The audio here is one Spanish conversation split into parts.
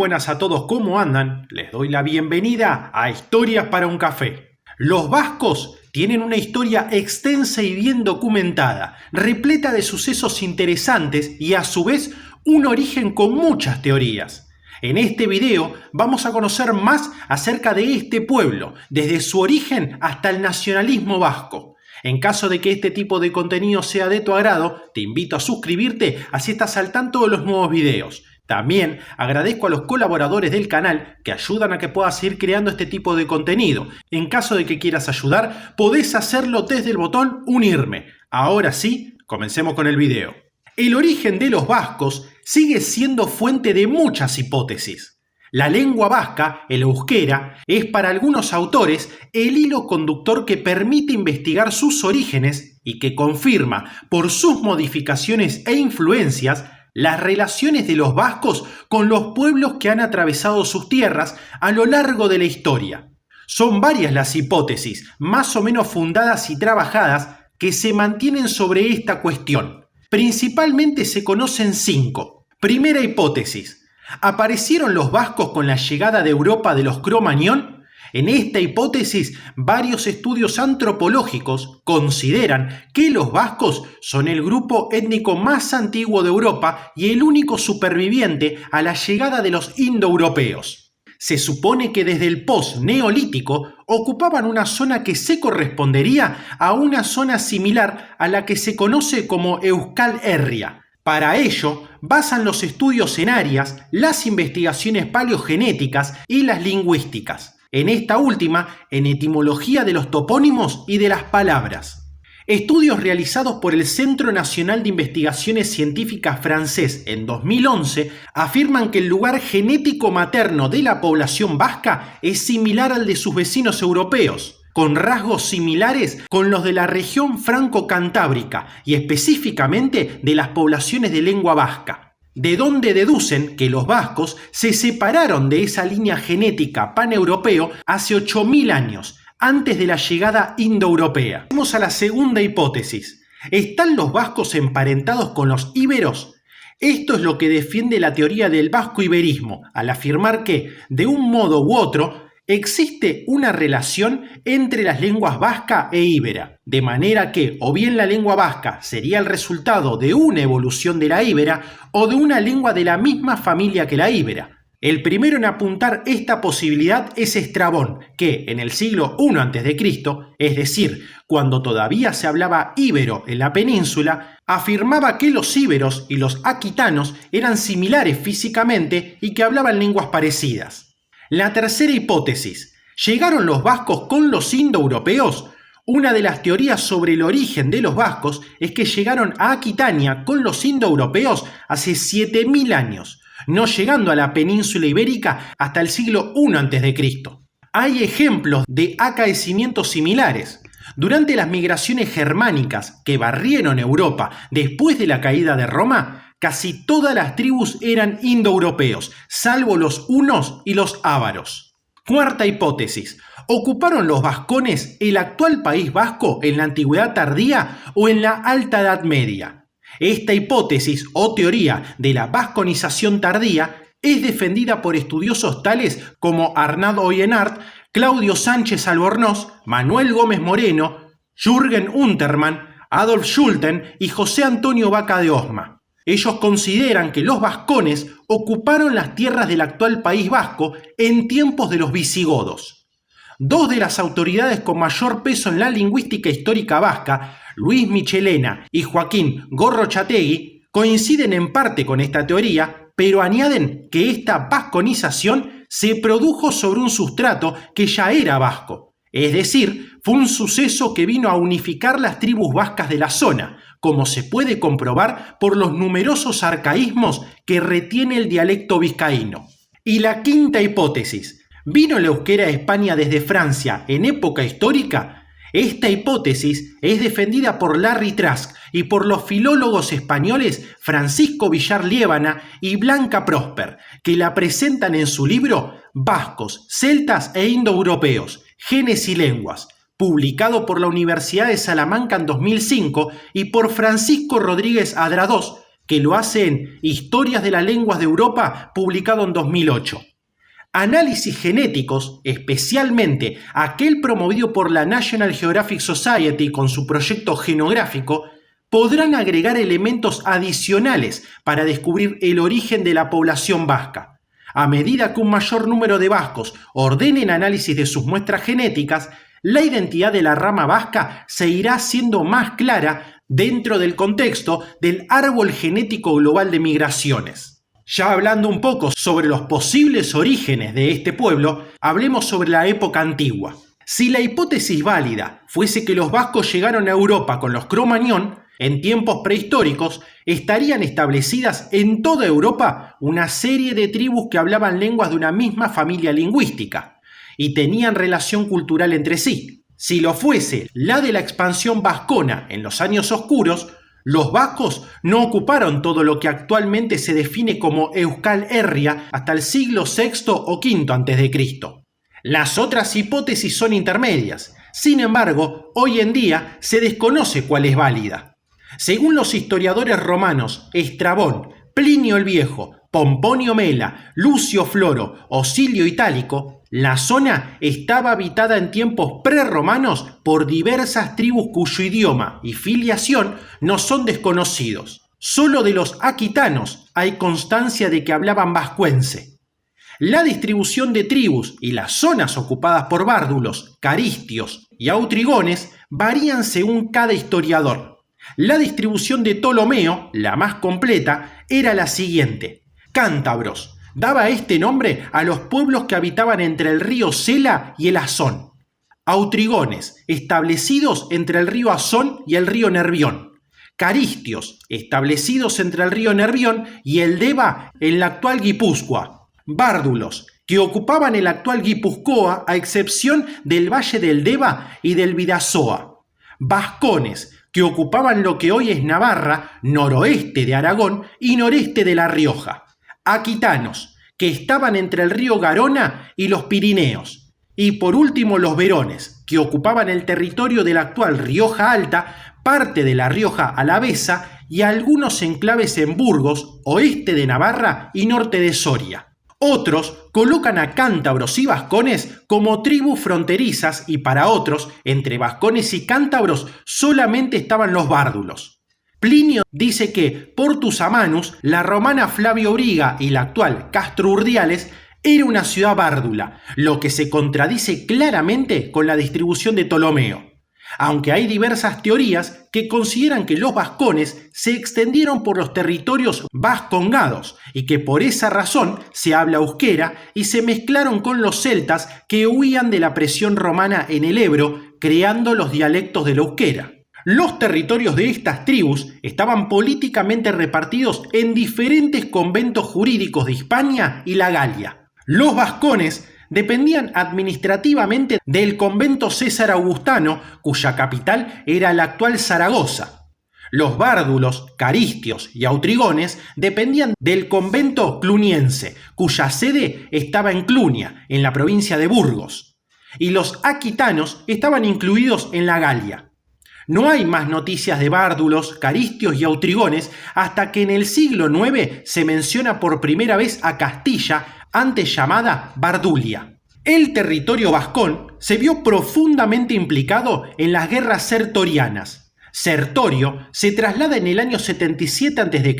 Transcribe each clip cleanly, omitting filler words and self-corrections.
buenas a todos, ¿cómo andan? Les doy la bienvenida a Historias para un Café. Los vascos tienen una historia extensa y bien documentada, repleta de sucesos interesantes y a su vez un origen con muchas teorías. En este video vamos a conocer más acerca de este pueblo, desde su origen hasta el nacionalismo vasco. En caso de que este tipo de contenido sea de tu agrado, te invito a suscribirte, así estás al tanto de los nuevos videos. También agradezco a los colaboradores del canal que ayudan a que pueda seguir creando este tipo de contenido. En caso de que quieras ayudar, podés hacerlo desde el botón unirme. Ahora sí, comencemos con el video. El origen de los vascos sigue siendo fuente de muchas hipótesis. La lengua vasca, el euskera, es para algunos autores el hilo conductor que permite investigar sus orígenes y que confirma, por sus modificaciones e influencias, las relaciones de los vascos con los pueblos que han atravesado sus tierras a lo largo de la historia. Son varias las hipótesis, más o menos fundadas y trabajadas, que se mantienen sobre esta cuestión. Principalmente se conocen 5. Primera hipótesis. ¿Aparecieron los vascos con la llegada de Europa de los Cro-Magnon? En esta hipótesis, varios estudios antropológicos consideran que los vascos son el grupo étnico más antiguo de Europa y el único superviviente a la llegada de los indoeuropeos. Se supone que desde el post-neolítico ocupaban una zona que se correspondería a una zona similar a la que se conoce como Euskal Herria. Para ello, basan los estudios en áreas, las investigaciones paleogenéticas y las lingüísticas. En esta última, en etimología de los topónimos y de las palabras. Estudios realizados por el Centro Nacional de Investigaciones Científicas francés en 2011 afirman que el lugar genético materno de la población vasca es similar al de sus vecinos europeos, con rasgos similares con los de la región franco-cantábrica y específicamente de las poblaciones de lengua vasca. De donde deducen que los vascos se separaron de esa línea genética paneuropeo hace 8000 años, antes de la llegada indoeuropea. Vamos a la segunda hipótesis. ¿Están los vascos emparentados con los íberos? Esto es lo que defiende la teoría del vasco-iberismo, al afirmar que, de un modo u otro, existe una relación entre las lenguas vasca e íbera, de manera que o bien la lengua vasca sería el resultado de una evolución de la íbera o de una lengua de la misma familia que la íbera. El primero en apuntar esta posibilidad es Estrabón, que en el siglo I a.C., es decir, cuando todavía se hablaba íbero en la península, afirmaba que los íberos y los aquitanos eran similares físicamente y que hablaban lenguas parecidas. La tercera hipótesis. ¿Llegaron los vascos con los indoeuropeos? Una de las teorías sobre el origen de los vascos es que llegaron a Aquitania con los indoeuropeos hace 7000 años, no llegando a la península ibérica hasta el siglo I a.C. Hay ejemplos de acaecimientos similares. Durante las migraciones germánicas que barrieron Europa después de la caída de Roma, casi todas las tribus eran indoeuropeos, salvo los hunos y los ávaros. Cuarta hipótesis. ¿Ocuparon los vascones el actual País Vasco en la Antigüedad tardía o en la Alta Edad Media? Esta hipótesis o teoría de la vasconización tardía es defendida por estudiosos tales como Arnaud Oyenart, Claudio Sánchez Albornoz, Manuel Gómez Moreno, Jürgen Untermann, Adolf Schulten y José Antonio Vaca de Osma. Ellos consideran que los vascones ocuparon las tierras del actual País Vasco en tiempos de los visigodos. Dos de las autoridades con mayor peso en la lingüística histórica vasca, Luis Michelena y Joaquín Gorrochategui, coinciden en parte con esta teoría, pero añaden que esta vasconización se produjo sobre un sustrato que ya era vasco. Es decir, fue un suceso que vino a unificar las tribus vascas de la zona, como se puede comprobar por los numerosos arcaísmos que retiene el dialecto vizcaíno. Y la quinta hipótesis. ¿Vino el euskera a España desde Francia en época histórica? Esta hipótesis es defendida por Larry Trask y por los filólogos españoles Francisco Villar Liébana y Blanca Prosper, que la presentan en su libro Vascos, Celtas e Indoeuropeos, Genes y Lenguas, publicado por la Universidad de Salamanca en 2005 y por Francisco Rodríguez Adradós, que lo hace en Historias de las Lenguas de Europa, publicado en 2008. Análisis genéticos, especialmente aquel promovido por la National Geographic Society con su proyecto genográfico, podrán agregar elementos adicionales para descubrir el origen de la población vasca. A medida que un mayor número de vascos ordenen análisis de sus muestras genéticas, la identidad de la rama vasca se irá haciendo más clara dentro del contexto del árbol genético global de migraciones. Ya hablando un poco sobre los posibles orígenes de este pueblo, hablemos sobre la época antigua. Si la hipótesis válida fuese que los vascos llegaron a Europa con los Cro-Magnon, en tiempos prehistóricos estarían establecidas en toda Europa una serie de tribus que hablaban lenguas de una misma familia lingüística y tenían relación cultural entre sí. Si lo fuese la de la expansión vascona en los años oscuros, los vascos no ocuparon todo lo que actualmente se define como Euskal Herria hasta el siglo VI o V a.C. Las otras hipótesis son intermedias. Sin embargo, hoy en día se desconoce cuál es válida. Según los historiadores romanos Estrabón, Plinio el Viejo, Pomponio Mela, Lucio Floro o Silio Itálico, la zona estaba habitada en tiempos prerromanos por diversas tribus cuyo idioma y filiación no son desconocidos. Solo de los aquitanos hay constancia de que hablaban vascuence. La distribución de tribus y las zonas ocupadas por bárdulos, caristios y autrigones varían según cada historiador. La distribución de Ptolomeo, la más completa, era la siguiente. Cántabros. Daba este nombre a los pueblos que habitaban entre el río Sela y el Asón. Autrigones, establecidos entre el río Asón y el río Nervión. Caristios, establecidos entre el río Nervión y el Deva en la actual Guipúzcoa. Bárdulos, que ocupaban el actual Guipúzcoa a excepción del valle del Deva y del Bidasoa. Vascones, que ocupaban lo que hoy es Navarra, noroeste de Aragón y noreste de La Rioja. Aquitanos, que estaban entre el río Garona y los Pirineos. Y por último los Verones, que ocupaban el territorio de la actual Rioja Alta, parte de la Rioja Alavesa y algunos enclaves en Burgos, oeste de Navarra y norte de Soria. Otros colocan a cántabros y vascones como tribus fronterizas y para otros, entre vascones y cántabros, solamente estaban los bárdulos. Plinio dice que Portus Amanus, la romana Flavio Auriga y la actual Castro Urdiales, era una ciudad bárdula, lo que se contradice claramente con la distribución de Ptolomeo. Aunque hay diversas teorías que consideran que los vascones se extendieron por los territorios vascongados y que por esa razón se habla euskera y se mezclaron con los celtas que huían de la presión romana en el Ebro, creando los dialectos del euskera. Los territorios de estas tribus estaban políticamente repartidos en diferentes conventos jurídicos de Hispania y la Galia. Los vascones dependían administrativamente del convento César Augustano, cuya capital era la actual Zaragoza. Los bárdulos, caristios y autrigones dependían del convento cluniense, cuya sede estaba en Clunia, en la provincia de Burgos. Y los aquitanos estaban incluidos en la Galia. No hay más noticias de bárdulos, caristios y autrigones hasta que en el siglo IX se menciona por primera vez a Castilla, antes llamada Bardulia. El territorio vascón se vio profundamente implicado en las guerras sertorianas. Sertorio se traslada en el año 77 a.C.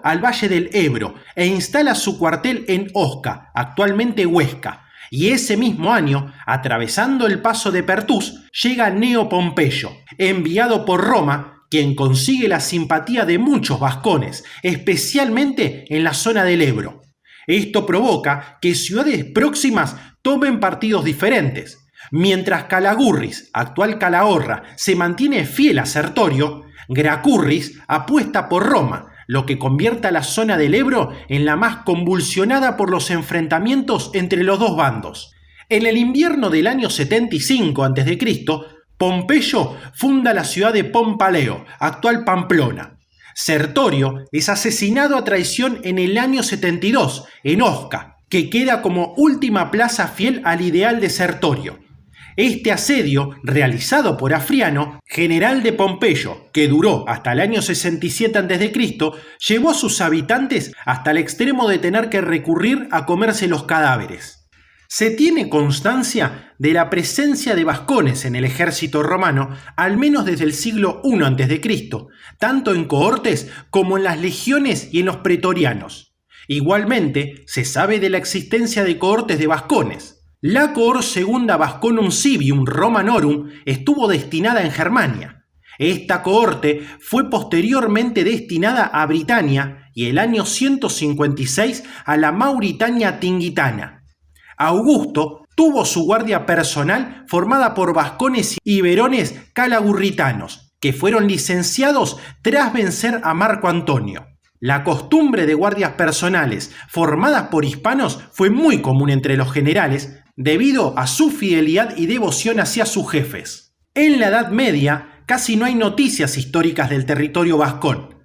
al valle del Ebro e instala su cuartel en Osca, actualmente Huesca. Y ese mismo año, atravesando el paso de Pertús, llega Neo Pompeyo, enviado por Roma, quien consigue la simpatía de muchos vascones, especialmente en la zona del Ebro. Esto provoca que ciudades próximas tomen partidos diferentes. Mientras Calagurris, actual Calahorra, se mantiene fiel a Sertorio, Gracurris apuesta por Roma, lo que convierte a la zona del Ebro en la más convulsionada por los enfrentamientos entre los dos bandos. En el invierno del año 75 a.C., Pompeyo funda la ciudad de Pompaleo, actual Pamplona. Sertorio es asesinado a traición en el año 72, en Osca, que queda como última plaza fiel al ideal de Sertorio. Este asedio, realizado por Afriano, general de Pompeyo, que duró hasta el año 67 a.C., llevó a sus habitantes hasta el extremo de tener que recurrir a comerse los cadáveres. Se tiene constancia de la presencia de vascones en el ejército romano al menos desde el siglo I a.C., tanto en cohortes como en las legiones y en los pretorianos. Igualmente, se sabe de la existencia de cohortes de vascones. La cohort segunda Vasconum Civium Romanorum estuvo destinada en Germania. Esta cohorte fue posteriormente destinada a Britania y el año 156 a la Mauritania Tingitana. Augusto tuvo su guardia personal formada por vascones y verones calagurritanos, que fueron licenciados tras vencer a Marco Antonio. La costumbre de guardias personales formadas por hispanos fue muy común entre los generales debido a su fidelidad y devoción hacia sus jefes. En la Edad Media casi no hay noticias históricas del territorio vascón,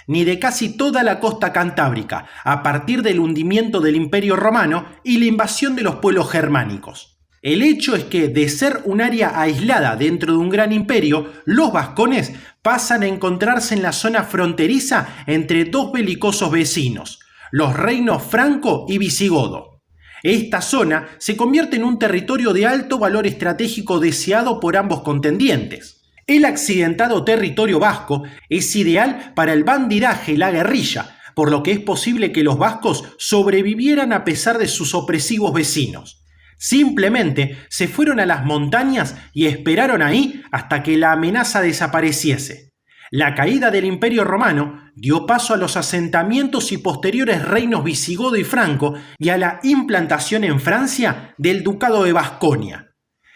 ni de casi toda la costa cantábrica, a partir del hundimiento del Imperio Romano y la invasión de los pueblos germánicos. El hecho es que, de ser un área aislada dentro de un gran imperio, los vascones pasan a encontrarse en la zona fronteriza entre dos belicosos vecinos, los reinos franco y visigodo. Esta zona se convierte en un territorio de alto valor estratégico deseado por ambos contendientes. El accidentado territorio vasco es ideal para el bandidaje y la guerrilla, por lo que es posible que los vascos sobrevivieran a pesar de sus opresivos vecinos. Simplemente se fueron a las montañas y esperaron ahí hasta que la amenaza desapareciese. La caída del Imperio Romano dio paso a los asentamientos y posteriores reinos visigodo y franco y a la implantación en Francia del Ducado de Vasconia.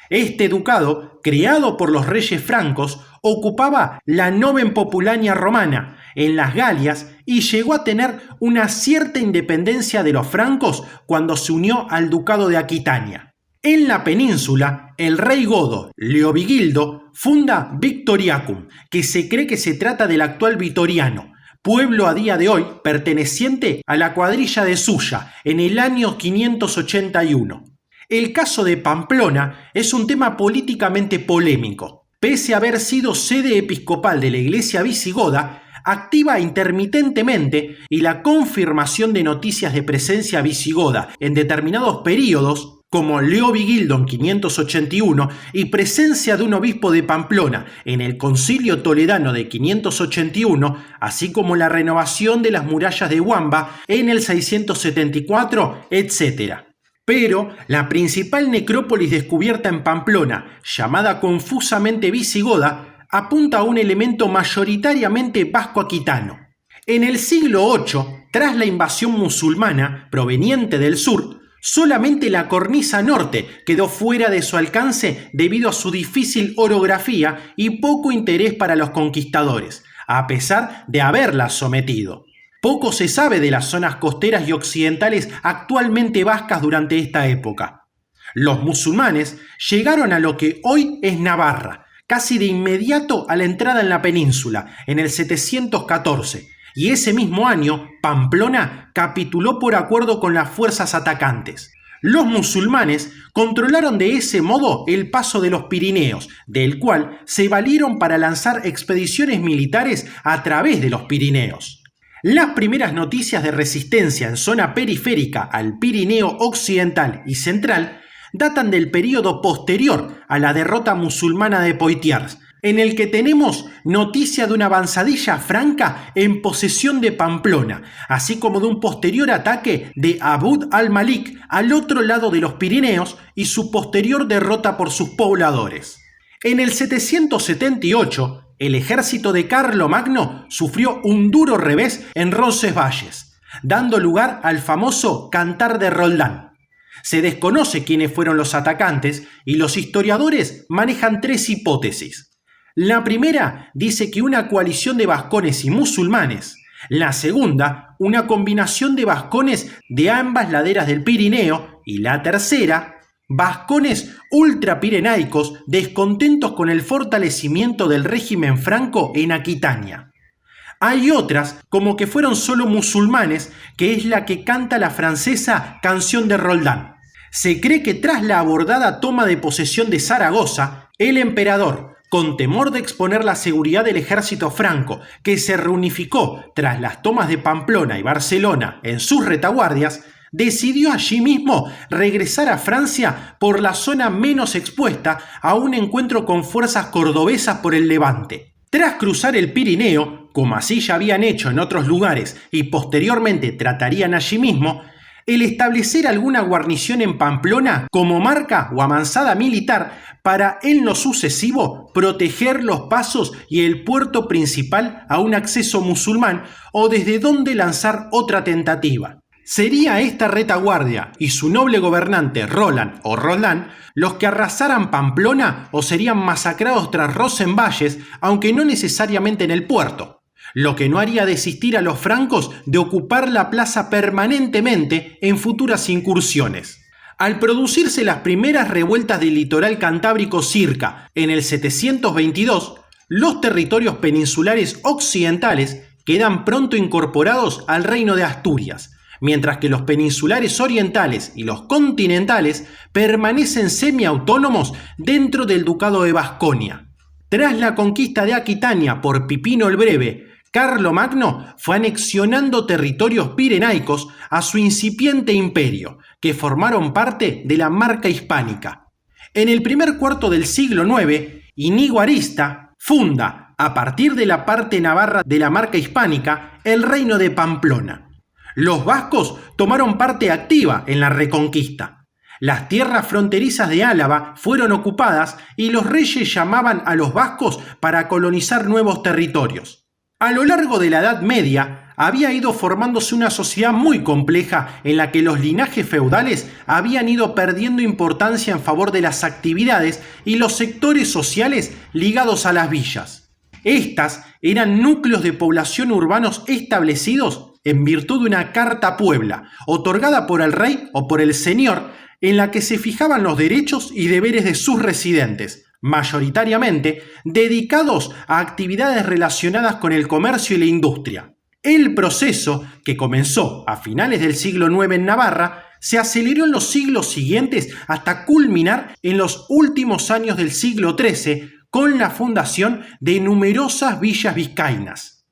Este ducado, creado por los reyes francos, ocupaba la Novem Populania romana en las Galias y llegó a tener una cierta independencia de los francos cuando se unió al Ducado de Aquitania. En la península, el rey godo Leovigildo funda Victoriacum, que se cree que se trata del actual Vitoriano, pueblo a día de hoy perteneciente a la cuadrilla de Sulla en el año 581. El caso de Pamplona es un tema políticamente polémico. Pese a haber sido sede episcopal de la iglesia visigoda, activa intermitentemente y la confirmación de noticias de presencia visigoda en determinados períodos, como Leovigildo en 581 y presencia de un obispo de Pamplona en el Concilio Toledano de 581, así como la renovación de las murallas de Wamba en el 674, etc. Pero la principal necrópolis descubierta en Pamplona, llamada confusamente visigoda, apunta a un elemento mayoritariamente vasco-aquitano. En el siglo VIII, tras la invasión musulmana proveniente del sur, solamente la cornisa norte quedó fuera de su alcance debido a su difícil orografía y poco interés para los conquistadores, a pesar de haberla sometido. Poco se sabe de las zonas costeras y occidentales actualmente vascas durante esta época. Los musulmanes llegaron a lo que hoy es Navarra, casi de inmediato a la entrada en la península, en el 714, y ese mismo año Pamplona capituló por acuerdo con las fuerzas atacantes. Los musulmanes controlaron de ese modo el paso de los Pirineos, del cual se valieron para lanzar expediciones militares a través de los Pirineos. Las primeras noticias de resistencia en zona periférica al Pirineo occidental y central datan del período posterior a la derrota musulmana de Poitiers, en el que tenemos noticia de una avanzadilla franca en posesión de Pamplona, así como de un posterior ataque de Abd al-Malik al otro lado de los Pirineos y su posterior derrota por sus pobladores. En el 778, el ejército de Carlomagno sufrió un duro revés en Roncesvalles, dando lugar al famoso Cantar de Roldán. Se desconoce quiénes fueron los atacantes y los historiadores manejan tres hipótesis. La primera dice que una coalición de vascones y musulmanes. La segunda, una combinación de vascones de ambas laderas del Pirineo. Y la tercera, vascones ultrapirenaicos descontentos con el fortalecimiento del régimen franco en Aquitania. Hay otras, como que fueron solo musulmanes, que es la que canta la francesa Canción de Roldán. Se cree que tras la abordada toma de posesión de Zaragoza, el emperador, con temor de exponer la seguridad del ejército franco, que se reunificó tras las tomas de Pamplona y Barcelona en sus retaguardias, decidió allí mismo regresar a Francia por la zona menos expuesta a un encuentro con fuerzas cordobesas por el Levante. Tras cruzar el Pirineo, como así ya habían hecho en otros lugares y posteriormente tratarían allí mismo, el establecer alguna guarnición en Pamplona como marca o avanzada militar para en lo sucesivo proteger los pasos y el puerto principal a un acceso musulmán o desde donde lanzar otra tentativa. Sería esta retaguardia y su noble gobernante Roland o Roldán los que arrasaran Pamplona o serían masacrados tras Rosenvalles, aunque no necesariamente en el puerto, lo que no haría desistir a los francos de ocupar la plaza permanentemente en futuras incursiones. Al producirse las primeras revueltas del litoral cantábrico circa en el 722, los territorios peninsulares occidentales quedan pronto incorporados al reino de Asturias, mientras que los peninsulares orientales y los continentales permanecen semiautónomos dentro del ducado de Vasconia. Tras la conquista de Aquitania por Pipino el Breve, Carlomagno fue anexionando territorios pirenaicos a su incipiente imperio, que formaron parte de la Marca Hispánica. En el primer cuarto del siglo IX, Inigo Arista funda, a partir de la parte navarra de la Marca Hispánica, el reino de Pamplona. Los vascos tomaron parte activa en la Reconquista. Las tierras fronterizas de Álava fueron ocupadas y los reyes llamaban a los vascos para colonizar nuevos territorios. A lo largo de la Edad Media había ido formándose una sociedad muy compleja en la que los linajes feudales habían ido perdiendo importancia en favor de las actividades y los sectores sociales ligados a las villas. Estas eran núcleos de población urbanos establecidos en virtud de una carta puebla, otorgada por el rey o por el señor, en la que se fijaban los derechos y deberes de sus residentes, mayoritariamente dedicados a actividades relacionadas con el comercio y la industria. El proceso, que comenzó a finales del siglo IX en Navarra, se aceleró en los siglos siguientes hasta culminar en los últimos años del siglo XIII con la fundación de numerosas villas vizcaínas.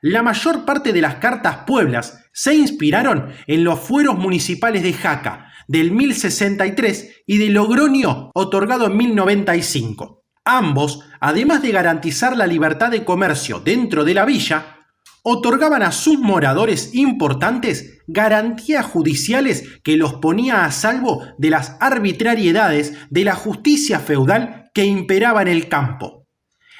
La mayor parte de las cartas pueblas se inspiraron en los fueros municipales de Jaca, del 1063 y de Logroño, otorgado en 1095. Ambos, además de garantizar la libertad de comercio dentro de la villa, otorgaban a sus moradores importantes garantías judiciales que los ponía a salvo de las arbitrariedades de la justicia feudal que imperaba en el campo.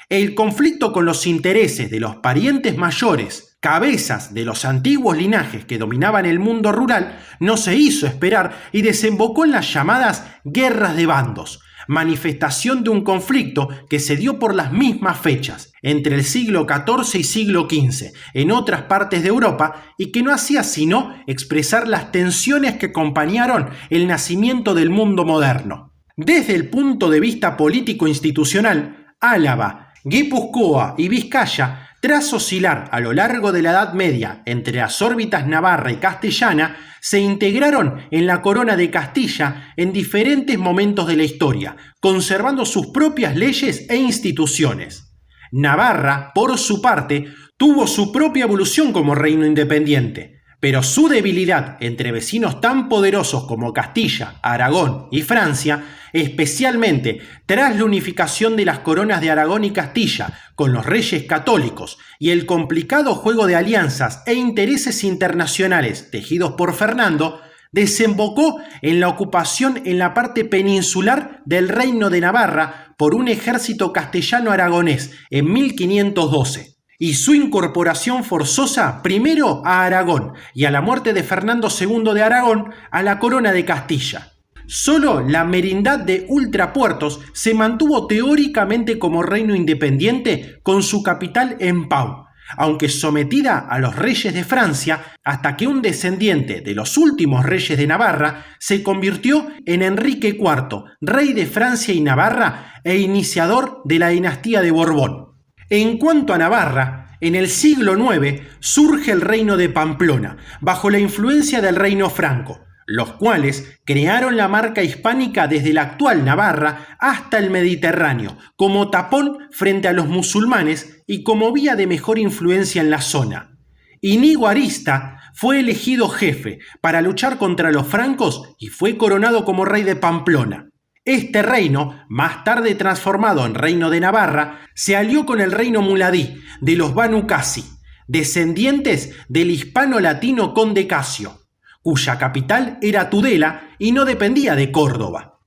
El conflicto con los intereses de los parientes mayores, cabezas de los antiguos linajes que dominaban el mundo rural, no se hizo esperar y desembocó en las llamadas guerras de bandos, manifestación de un conflicto que se dio por las mismas fechas, entre el siglo XIV y siglo XV, en otras partes de Europa, y que no hacía sino expresar las tensiones que acompañaron el nacimiento del mundo moderno. Desde el punto de vista político-institucional, Álava, Guipúzcoa y Vizcaya, tras oscilar a lo largo de la Edad Media entre las órbitas navarra y castellana, se integraron en la corona de Castilla en diferentes momentos de la historia, conservando sus propias leyes e instituciones. Navarra, por su parte, tuvo su propia evolución como reino independiente, pero su debilidad entre vecinos tan poderosos como Castilla, Aragón y Francia, especialmente tras la unificación de las coronas de Aragón y Castilla con los reyes católicos y el complicado juego de alianzas e intereses internacionales tejidos por Fernando, desembocó en la ocupación en la parte peninsular del Reino de Navarra por un ejército castellano-aragonés en 1512. Y su incorporación forzosa primero a Aragón y a la muerte de Fernando II de Aragón a la corona de Castilla. Solo la merindad de Ultrapuertos se mantuvo teóricamente como reino independiente con su capital en Pau, aunque sometida a los reyes de Francia hasta que un descendiente de los últimos reyes de Navarra se convirtió en Enrique IV, rey de Francia y Navarra e iniciador de la dinastía de Borbón. En cuanto a Navarra, en el siglo IX surge el reino de Pamplona, bajo la influencia del reino franco, los cuales crearon la marca hispánica desde la actual Navarra hasta el Mediterráneo, como tapón frente a los musulmanes y como vía de mejor influencia en la zona. Íñigo Arista fue elegido jefe para luchar contra los francos y fue coronado como rey de Pamplona. Este reino, más tarde transformado en reino de Navarra, se alió con el reino muladí de los Banu Qasi, descendientes del hispano-latino conde Casio, cuya capital era Tudela y no dependía de Córdoba.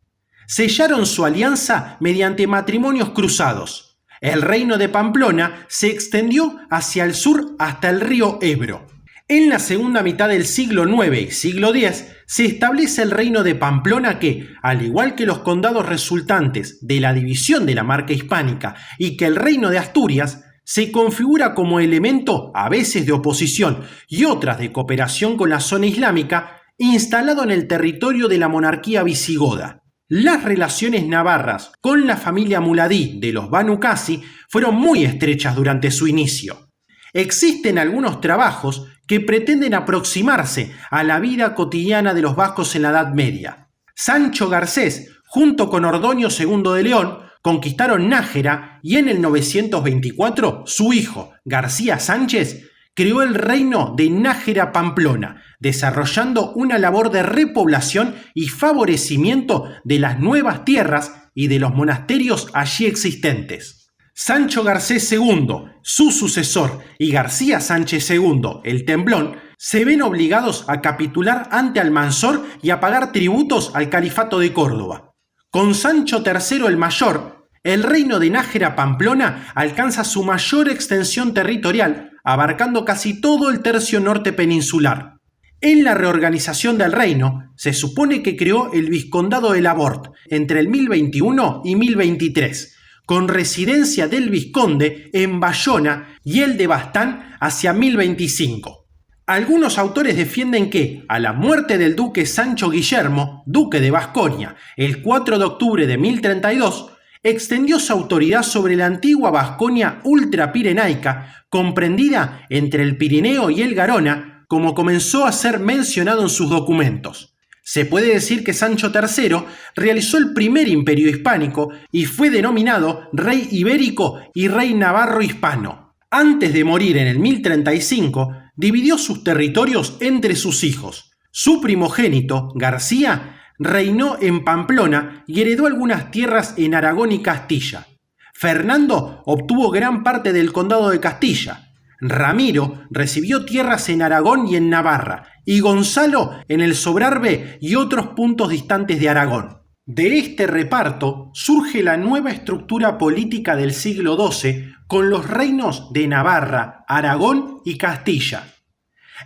Sellaron su alianza mediante matrimonios cruzados. El reino de Pamplona se extendió hacia el sur hasta el río Ebro. En la segunda mitad del siglo IX y siglo X se establece el reino de Pamplona que, al igual que los condados resultantes de la división de la marca hispánica y que el reino de Asturias, se configura como elemento a veces de oposición y otras de cooperación con la zona islámica, instalado en el territorio de la monarquía visigoda. Las relaciones navarras con la familia muladí de los Banu Qasi fueron muy estrechas durante su inicio. Existen algunos trabajos que pretenden aproximarse a la vida cotidiana de los vascos en la Edad Media. Sancho Garcés, junto con Ordoño II de León, conquistaron Nájera y en el 924 su hijo, García Sánchez, creó el reino de Nájera-Pamplona, desarrollando una labor de repoblación y favorecimiento de las nuevas tierras y de los monasterios allí existentes. Sancho Garcés II, su sucesor, y García Sánchez II, el Temblón, se ven obligados a capitular ante Almanzor y a pagar tributos al califato de Córdoba. Con Sancho III el Mayor, el reino de Nájera-Pamplona alcanza su mayor extensión territorial, abarcando casi todo el tercio norte peninsular. En la reorganización del reino, se supone que creó el vizcondado de Labort entre el 1021 y 1023, con residencia del vizconde en Bayona y el de Bastán hacia 1025. Algunos autores defienden que, a la muerte del duque Sancho Guillermo, duque de Vasconia, el 4 de octubre de 1032, extendió su autoridad sobre la antigua Vasconia ultrapirenaica, comprendida entre el Pirineo y el Garona, como comenzó a ser mencionado en sus documentos. Se puede decir que Sancho III realizó el primer imperio hispánico y fue denominado rey ibérico y rey navarro hispano. Antes de morir en el 1035, dividió sus territorios entre sus hijos. Su primogénito, García, reinó en Pamplona y heredó algunas tierras en Aragón y Castilla. Fernando obtuvo gran parte del condado de Castilla. Ramiro recibió tierras en Aragón y en Navarra, y Gonzalo en el Sobrarbe y otros puntos distantes de Aragón. De este reparto surge la nueva estructura política del siglo XII con los reinos de Navarra, Aragón y Castilla.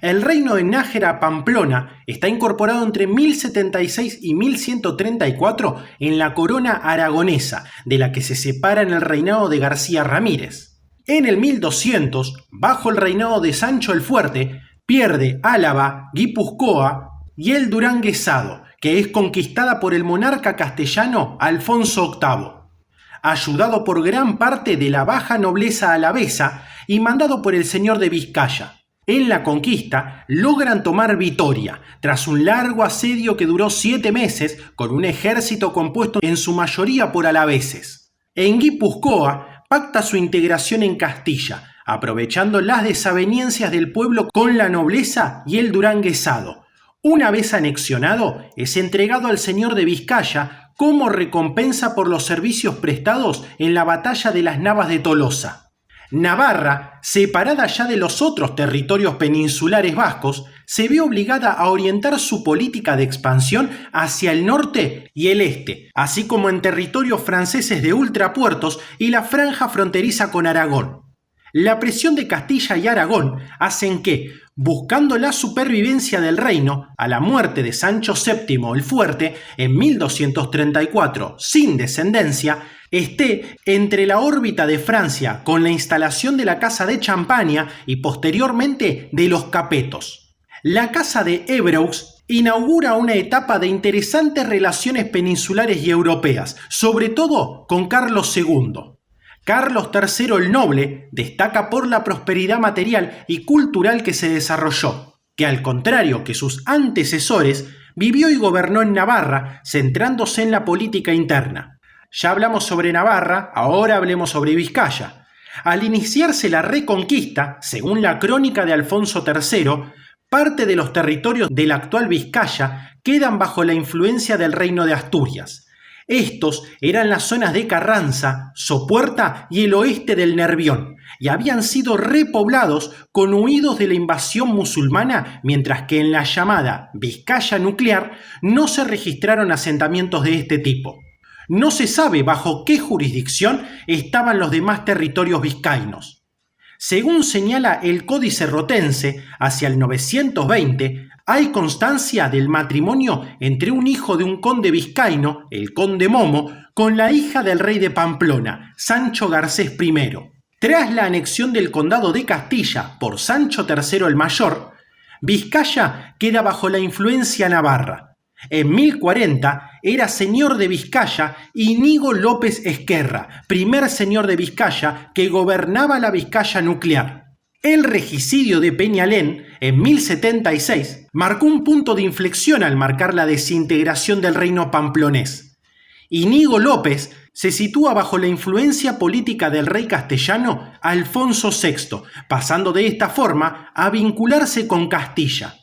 El reino de Nájera-Pamplona está incorporado entre 1076 y 1134 en la corona aragonesa, de la que se separa en el reinado de García Ramírez. En el 1200, bajo el reinado de Sancho el Fuerte, pierde Álava, Guipúzcoa y el Duranguesado, que es conquistada por el monarca castellano Alfonso VIII, ayudado por gran parte de la baja nobleza alavesa y mandado por el señor de Vizcaya. En la conquista logran tomar Vitoria, tras un largo asedio que duró 7 meses, con un ejército compuesto en su mayoría por alaveses. En Guipúzcoa pacta su integración en Castilla, aprovechando las desavenencias del pueblo con la nobleza y el duranguesado. Una vez anexionado, es entregado al señor de Vizcaya como recompensa por los servicios prestados en la batalla de las Navas de Tolosa. Navarra, separada ya de los otros territorios peninsulares vascos, se ve obligada a orientar su política de expansión hacia el norte y el este, así como en territorios franceses de ultrapuertos y la franja fronteriza con Aragón. La presión de Castilla y Aragón hacen que, buscando la supervivencia del reino, a la muerte de Sancho VII el Fuerte en 1234 sin descendencia, esté entre la órbita de Francia con la instalación de la Casa de Champaña y posteriormente de los Capetos. La Casa de Évreux inaugura una etapa de interesantes relaciones peninsulares y europeas, sobre todo con Carlos II. Carlos III el Noble destaca por la prosperidad material y cultural que se desarrolló, que al contrario que sus antecesores, Vivió y gobernó en Navarra, centrándose en la política interna. Ya hablamos sobre Navarra, ahora hablemos sobre Vizcaya. Al iniciarse la Reconquista, según la crónica de Alfonso III, parte de los territorios de la actual Vizcaya quedan bajo la influencia del Reino de Asturias. Estos eran las zonas de Carranza, Sopuerta y el oeste del Nervión, y habían sido repoblados con huidos de la invasión musulmana, mientras que en la llamada Vizcaya nuclear no se registraron asentamientos de este tipo. No se sabe bajo qué jurisdicción estaban los demás territorios vizcaínos. Según señala el Códice Rotense, hacia el 920, hay constancia del matrimonio entre un hijo de un conde vizcaíno, el conde Momo, con la hija del rey de Pamplona, Sancho Garcés I. Tras la anexión del condado de Castilla por Sancho III el Mayor, Vizcaya queda bajo la influencia navarra. En 1040 era señor de Vizcaya Íñigo López Esquerra, primer señor de Vizcaya que gobernaba la Vizcaya nuclear. El regicidio de Peñalén, en 1076, marcó un punto de inflexión al marcar la desintegración del reino pamplonés. Íñigo López se sitúa bajo la influencia política del rey castellano Alfonso VI, pasando de esta forma a vincularse con Castilla.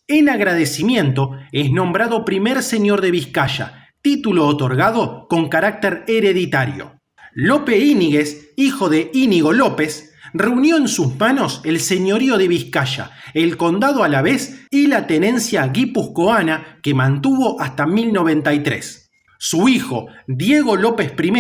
En agradecimiento es nombrado primer señor de Vizcaya, título otorgado con carácter hereditario. Lope Íñiguez, hijo de Íñigo López, reunió en sus manos el señorío de Vizcaya, el condado Alavés y la tenencia guipuzcoana que mantuvo hasta 1093. Su hijo, Diego López I,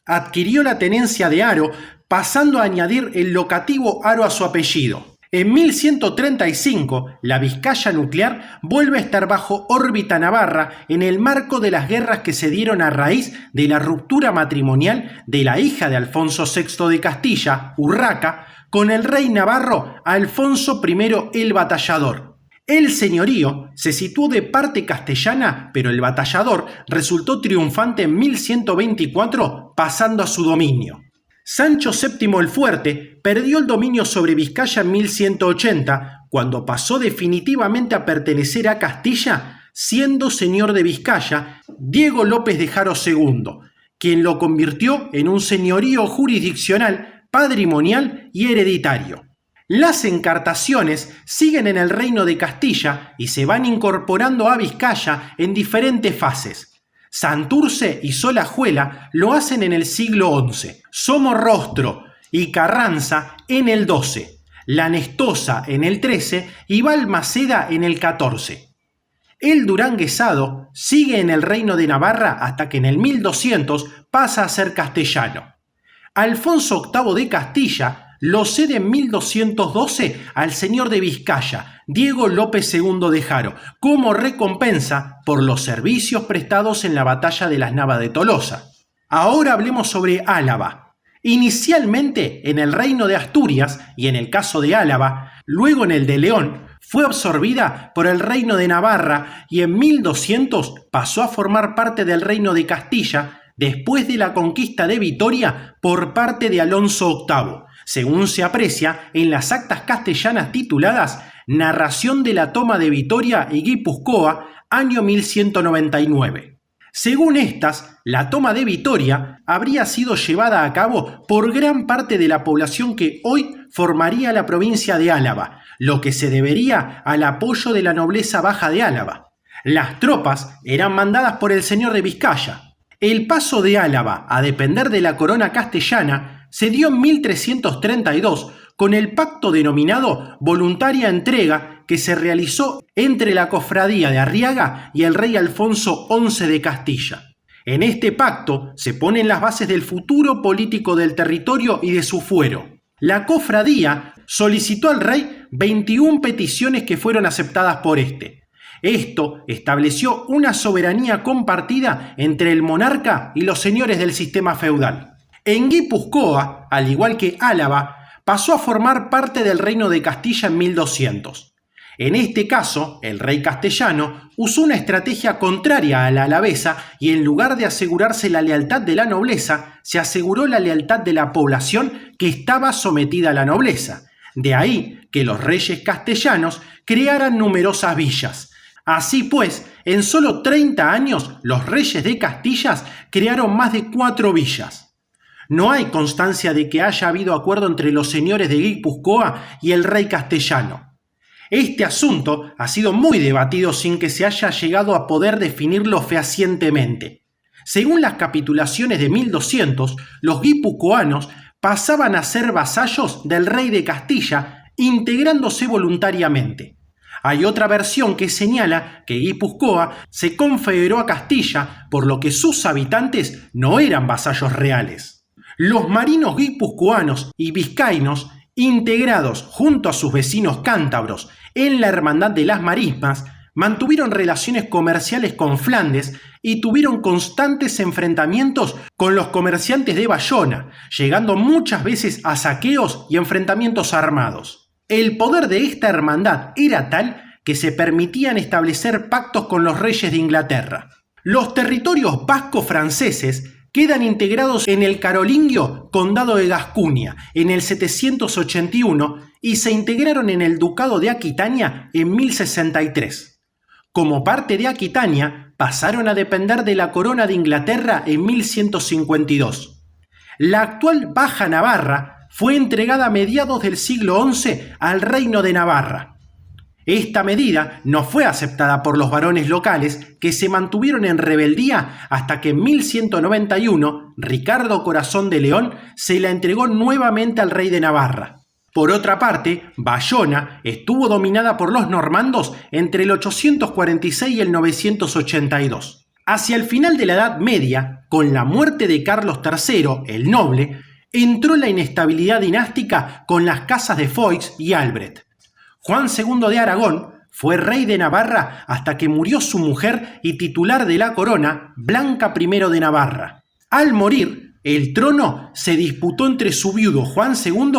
adquirió la tenencia de Haro, pasando a añadir el locativo Haro a su apellido. En 1135, la Vizcaya nuclear vuelve a estar bajo órbita navarra en el marco de las guerras que se dieron a raíz de la ruptura matrimonial de la hija de Alfonso VI de Castilla, Urraca, con el rey navarro Alfonso I el Batallador. El señorío se situó de parte castellana, pero el Batallador resultó triunfante en 1124, pasando a su dominio. Sancho VII el Fuerte perdió el dominio sobre Vizcaya en 1180, cuando pasó definitivamente a pertenecer a Castilla, siendo señor de Vizcaya Diego López de Haro II, quien lo convirtió en un señorío jurisdiccional, patrimonial y hereditario. Las encartaciones siguen en el reino de Castilla y se van incorporando a Vizcaya en diferentes fases. Santurce y Solajuela lo hacen en el siglo XI, Somorrostro y Carranza en el XII, La Nestosa en el XIII y Balmaceda en el XIV. El duranguesado sigue en el reino de Navarra hasta que en el 1200 pasa a ser castellano. Alfonso VIII de Castilla lo cede en 1212 al señor de Vizcaya, Diego López II de Haro, como recompensa por los servicios prestados en la batalla de las Navas de Tolosa. Ahora hablemos sobre Álava. Inicialmente en el reino de Asturias y en el caso de Álava, luego en el de León, fue absorbida por el reino de Navarra y en 1200 pasó a formar parte del reino de Castilla después de la conquista de Vitoria por parte de Alonso VIII, según se aprecia en las actas castellanas tituladas Narración de la toma de Vitoria y Guipúzcoa, año 1199. Según estas, la toma de Vitoria habría sido llevada a cabo por gran parte de la población que hoy formaría la provincia de Álava, lo que se debería al apoyo de la nobleza baja de Álava. Las tropas eran mandadas por el señor de Vizcaya. El paso de Álava a depender de la corona castellana se dio en 1332 con el pacto denominado Voluntaria Entrega que se realizó entre la cofradía de Arriaga y el rey Alfonso XI de Castilla. En este pacto se ponen las bases del futuro político del territorio y de su fuero. La cofradía solicitó al rey 21 peticiones que fueron aceptadas por este. Esto estableció una soberanía compartida entre el monarca y los señores del sistema feudal. En Guipúzcoa, al igual que Álava, pasó a formar parte del reino de Castilla en 1200. En este caso, el rey castellano usó una estrategia contraria a la alavesa y en lugar de asegurarse la lealtad de la nobleza, se aseguró la lealtad de la población que estaba sometida a la nobleza. De ahí que los reyes castellanos crearan numerosas villas. Así pues, en solo 30 años, los reyes de Castilla crearon más de 4 villas. No hay constancia de que haya habido acuerdo entre los señores de Guipúzcoa y el rey castellano. Este asunto ha sido muy debatido sin que se haya llegado a poder definirlo fehacientemente. Según las capitulaciones de 1200, los guipuzcoanos pasaban a ser vasallos del rey de Castilla, integrándose voluntariamente. Hay otra versión que señala que Guipúzcoa se confederó a Castilla, por lo que sus habitantes no eran vasallos reales. Los marinos guipuzcoanos y vizcaínos, integrados junto a sus vecinos cántabros en la Hermandad de las Marismas, mantuvieron relaciones comerciales con Flandes y tuvieron constantes enfrentamientos con los comerciantes de Bayona, llegando muchas veces a saqueos y enfrentamientos armados. El poder de esta hermandad era tal que se permitían establecer pactos con los reyes de Inglaterra. Los territorios vasco-franceses quedan integrados en el carolingio Condado de Gascuña en el 781 y se integraron en el Ducado de Aquitania en 1063. Como parte de Aquitania, pasaron a depender de la Corona de Inglaterra en 1152. La actual Baja Navarra fue entregada a mediados del siglo XI al Reino de Navarra. Esta medida no fue aceptada por los varones locales, que se mantuvieron en rebeldía hasta que en 1191 Ricardo Corazón de León se la entregó nuevamente al rey de Navarra. Por otra parte, Bayona estuvo dominada por los normandos entre el 846 y el 982. Hacia el final de la Edad Media, con la muerte de Carlos III, el Noble, entró la inestabilidad dinástica con las casas de Foix y Albret. Juan II de Aragón fue rey de Navarra hasta que murió su mujer y titular de la corona, Blanca I de Navarra. Al morir, el trono se disputó entre su viudo Juan II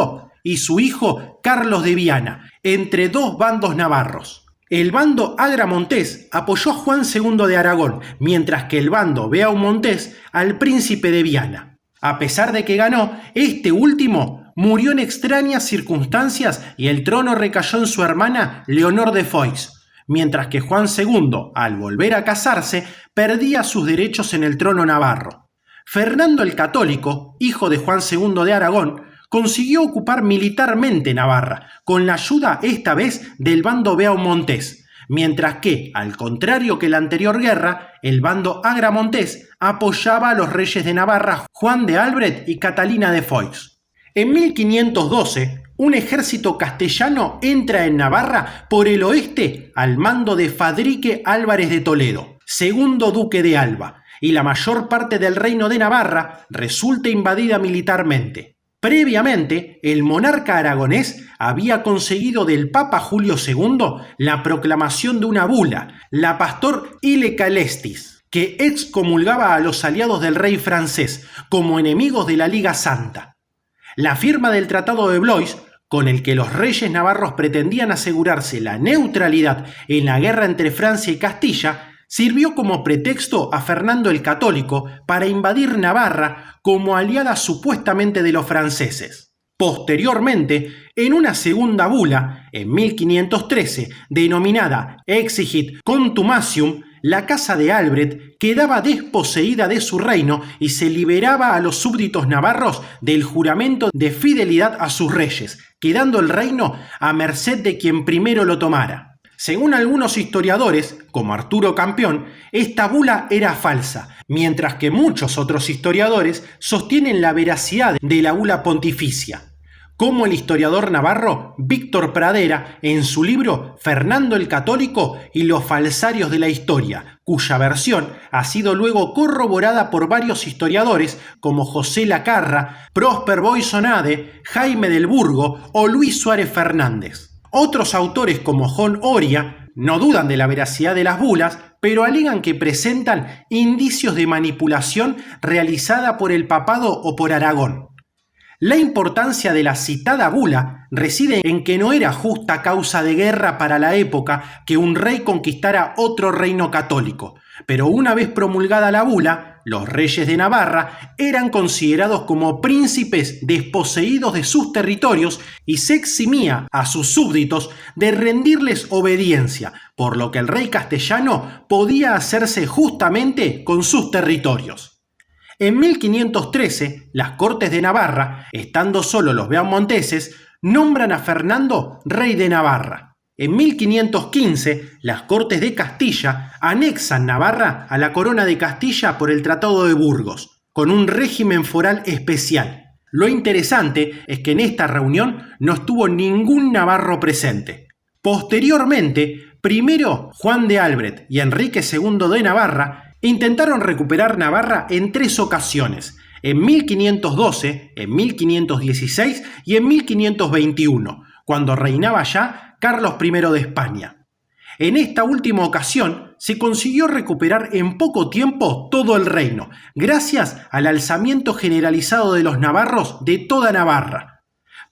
y su hijo Carlos de Viana, entre dos bandos navarros. El bando agramontés apoyó a Juan II de Aragón, mientras que el bando beaumontés al príncipe de Viana. A pesar de que ganó, este último murió en extrañas circunstancias y el trono recayó en su hermana Leonor de Foix, mientras que Juan II, al volver a casarse, perdía sus derechos en el trono navarro. Fernando el Católico, hijo de Juan II de Aragón, consiguió ocupar militarmente Navarra, con la ayuda esta vez del bando beaumontés, mientras que, al contrario que la anterior guerra, el bando agramontés apoyaba a los reyes de Navarra Juan de Albret y Catalina de Foix. En 1512, un ejército castellano entra en Navarra por el oeste al mando de Fadrique Álvarez de Toledo, segundo duque de Alba, y la mayor parte del reino de Navarra resulta invadida militarmente. Previamente, el monarca aragonés había conseguido del Papa Julio II la proclamación de una bula, la Pastor Ile Calestis, que excomulgaba a los aliados del rey francés como enemigos de la Liga Santa. La firma del Tratado de Blois, con el que los reyes navarros pretendían asegurarse la neutralidad en la guerra entre Francia y Castilla, sirvió como pretexto a Fernando el Católico para invadir Navarra como aliada supuestamente de los franceses. Posteriormente, en una segunda bula, en 1513, denominada Exigit Contumacium, la casa de Albret quedaba desposeída de su reino y se liberaba a los súbditos navarros del juramento de fidelidad a sus reyes, quedando el reino a merced de quien primero lo tomara. Según algunos historiadores, como Arturo Campión, esta bula era falsa, mientras que muchos otros historiadores sostienen la veracidad de la bula pontificia, como el historiador navarro Víctor Pradera en su libro Fernando el Católico y los falsarios de la historia, cuya versión ha sido luego corroborada por varios historiadores como José Lacarra, Prósper Boisonade, Jaime del Burgo o Luis Suárez Fernández. Otros autores como John Oria no dudan de la veracidad de las bulas, pero alegan que presentan indicios de manipulación realizada por el papado o por Aragón. La importancia de la citada bula reside en que no era justa causa de guerra para la época que un rey conquistara otro reino católico, Pero una vez promulgada la bula, los reyes de Navarra eran considerados como príncipes desposeídos de sus territorios y se eximía a sus súbditos de rendirles obediencia, por lo que el rey castellano podía hacerse justamente con sus territorios. En 1513, las Cortes de Navarra, estando solo los beaumonteses, nombran a Fernando rey de Navarra. En 1515, las Cortes de Castilla anexan Navarra a la corona de Castilla por el Tratado de Burgos, con un régimen foral especial. Lo interesante es que en esta reunión no estuvo ningún navarro presente. Posteriormente, primero Juan de Albret y Enrique II de Navarra intentaron recuperar Navarra en 3 ocasiones, en 1512, en 1516 y en 1521, cuando reinaba ya Carlos I de España. En esta última ocasión se consiguió recuperar en poco tiempo todo el reino, gracias al alzamiento generalizado de los navarros de toda Navarra.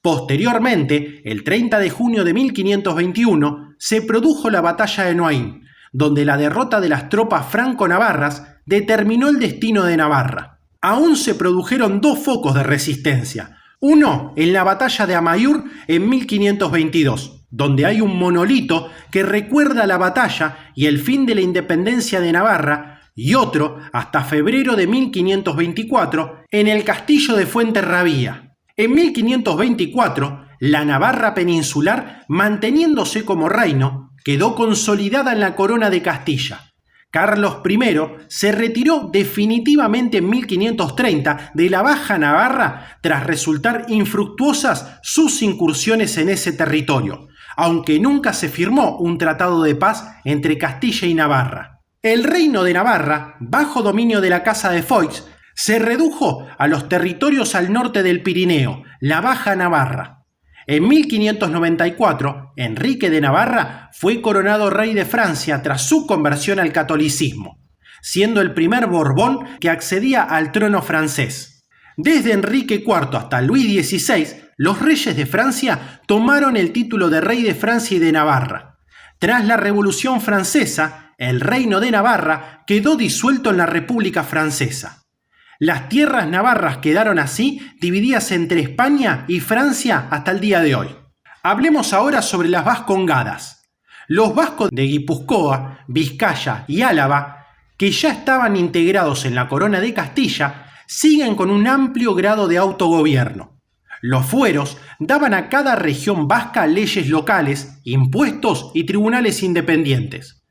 Posteriormente, el 30 de junio de 1521, se produjo la batalla de Noain, donde la derrota de las tropas franco-navarras determinó el destino de Navarra. Aún se produjeron 2 focos de resistencia, uno en la batalla de Amaiur en 1522, donde hay un monolito que recuerda la batalla y el fin de la independencia de Navarra, y otro hasta febrero de 1524 en el castillo de Fuenterrabía. En 1524, la Navarra peninsular, manteniéndose como reino, quedó consolidada en la corona de Castilla. Carlos I se retiró definitivamente en 1530 de la Baja Navarra tras resultar infructuosas sus incursiones en ese territorio, aunque nunca se firmó un tratado de paz entre Castilla y Navarra. El reino de Navarra, bajo dominio de la Casa de Foix, se redujo a los territorios al norte del Pirineo, la Baja Navarra. En 1594, Enrique de Navarra fue coronado rey de Francia tras su conversión al catolicismo, siendo el primer Borbón que accedía al trono francés. Desde Enrique IV hasta Luis XVI, los reyes de Francia tomaron el título de rey de Francia y de Navarra. Tras la Revolución Francesa, el reino de Navarra quedó disuelto en la República Francesa. Las tierras navarras quedaron así divididas entre España y Francia hasta el día de hoy. Hablemos ahora sobre las vascongadas. Los vascos de Guipúzcoa, Vizcaya y Álava, que ya estaban integrados en la corona de Castilla, siguen con un amplio grado de autogobierno. Los fueros daban a cada región vasca leyes locales, impuestos y tribunales independientes.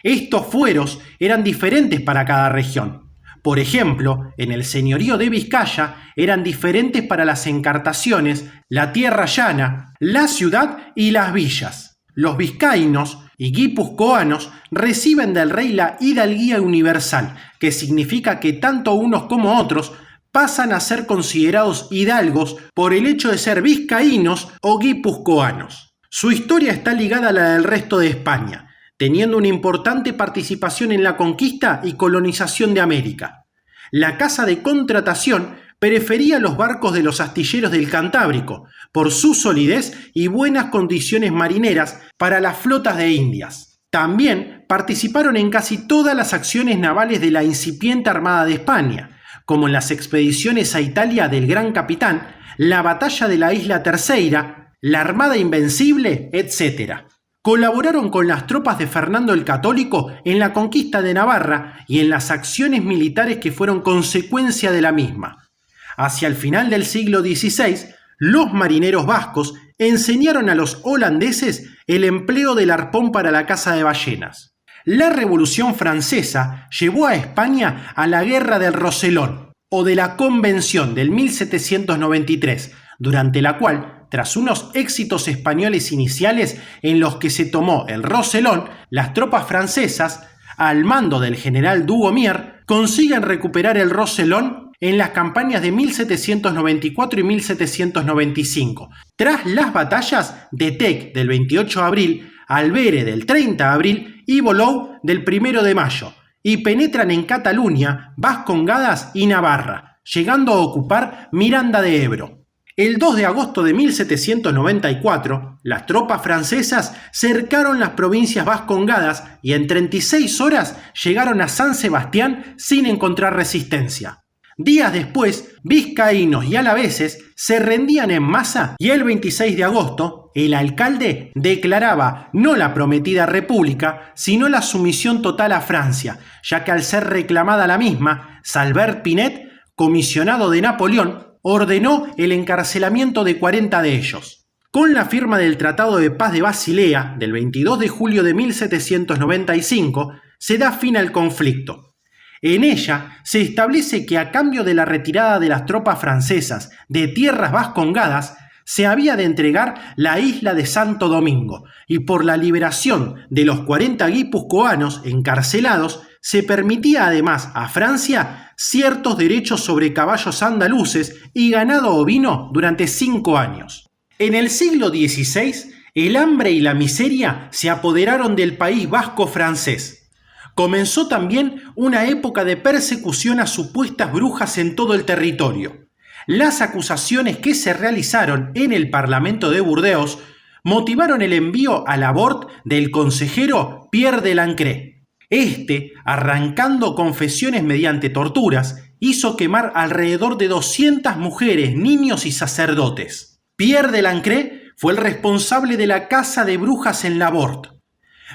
Estos fueros eran diferentes para cada región. Por ejemplo, en el señorío de Vizcaya eran diferentes para las encartaciones, la tierra llana, la ciudad y las villas. Los vizcaínos y guipuzcoanos reciben del rey la hidalguía universal, que significa que tanto unos como otros pasan a ser considerados hidalgos por el hecho de ser vizcaínos o guipuzcoanos. Su historia está ligada a la del resto de España, teniendo una importante participación en la conquista y colonización de América. La Casa de Contratación prefería los barcos de los astilleros del Cantábrico por su solidez y buenas condiciones marineras para las flotas de Indias. También participaron en casi todas las acciones navales de la incipiente Armada de España, como en las expediciones a Italia del Gran Capitán, la Batalla de la Isla Terceira, la Armada Invencible, etc. Colaboraron con las tropas de Fernando el Católico en la conquista de Navarra y en las acciones militares que fueron consecuencia de la misma. Hacia el final del siglo XVI, los marineros vascos enseñaron a los holandeses el empleo del arpón para la caza de ballenas. La Revolución Francesa llevó a España a la Guerra del Roselón, o de la Convención del 1793, durante la cual, tras unos éxitos españoles iniciales en los que se tomó el Roselón, las tropas francesas, al mando del general Dugommier, consiguen recuperar el Roselón en las campañas de 1794 y 1795, tras las batallas de Tec del 28 de abril, Alvere del 30 de abril y Bolou del 1 de mayo, y penetran en Cataluña, Vascongadas y Navarra, llegando a ocupar Miranda de Ebro. El 2 de agosto de 1794, las tropas francesas cercaron las provincias vascongadas y en 36 horas llegaron a San Sebastián sin encontrar resistencia. Días después, vizcaínos y alaveses se rendían en masa y el 26 de agosto, el alcalde declaraba no la prometida república, sino la sumisión total a Francia, ya que al ser reclamada la misma, Salbert Pinet, comisionado de Napoleón, ordenó el encarcelamiento de 40 de ellos. Con la firma del Tratado de Paz de Basilea del 22 de julio de 1795, se da fin al conflicto. En ella se establece que a cambio de la retirada de las tropas francesas de tierras vascongadas, se había de entregar la isla de Santo Domingo y por la liberación de los 40 guipuzcoanos encarcelados, se permitía además a Francia ciertos derechos sobre caballos andaluces y ganado ovino durante 5 años. En el siglo XVI, el hambre y la miseria se apoderaron del país vasco francés. Comenzó también una época de persecución a supuestas brujas en todo el territorio. Las acusaciones que se realizaron en el Parlamento de Burdeos motivaron el envío a la Bort del consejero Pierre de Lancret. Este, arrancando confesiones mediante torturas, hizo quemar alrededor de 200 mujeres, niños y sacerdotes. Pierre de Lancret fue el responsable de la caza de brujas en la Bort.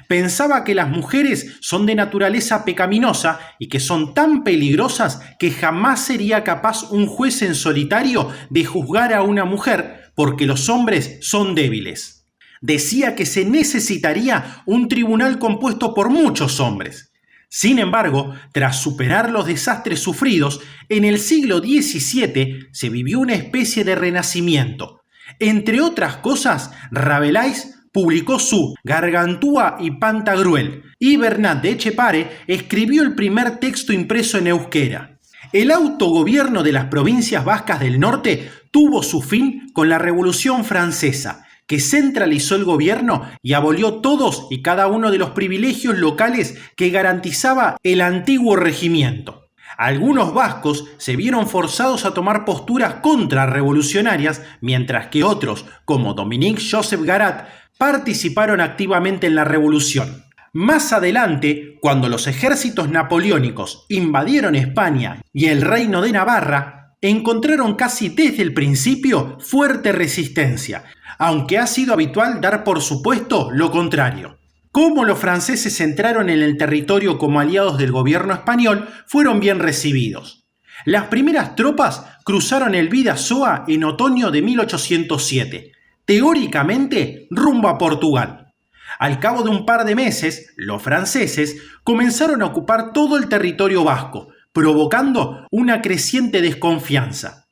Pensaba que las mujeres son de naturaleza pecaminosa y que son tan peligrosas que jamás sería capaz un juez en solitario de juzgar a una mujer porque los hombres son débiles. Decía que se necesitaría un tribunal compuesto por muchos hombres. Sin embargo, tras superar los desastres sufridos, en el siglo XVII se vivió una especie de renacimiento. Entre otras cosas, Rabelais publicó su Gargantúa y Pantagruel, y Bernat de Etxepare escribió el primer texto impreso en euskera. El autogobierno de las provincias vascas del norte tuvo su fin con la Revolución Francesa, que centralizó el gobierno y abolió todos y cada uno de los privilegios locales que garantizaba el antiguo regimiento. Algunos vascos se vieron forzados a tomar posturas contrarrevolucionarias, mientras que otros, como Dominique Joseph Garat, participaron activamente en la revolución. Más adelante, cuando los ejércitos napoleónicos invadieron España y el reino de Navarra, encontraron casi desde el principio fuerte resistencia, aunque ha sido habitual dar por supuesto lo contrario. Como los franceses entraron en el territorio como aliados del gobierno español, fueron bien recibidos. Las primeras tropas cruzaron el Bidasoa en otoño de 1807, teóricamente rumbo a Portugal. Al cabo de un par de meses, los franceses comenzaron a ocupar todo el territorio vasco, provocando una creciente desconfianza.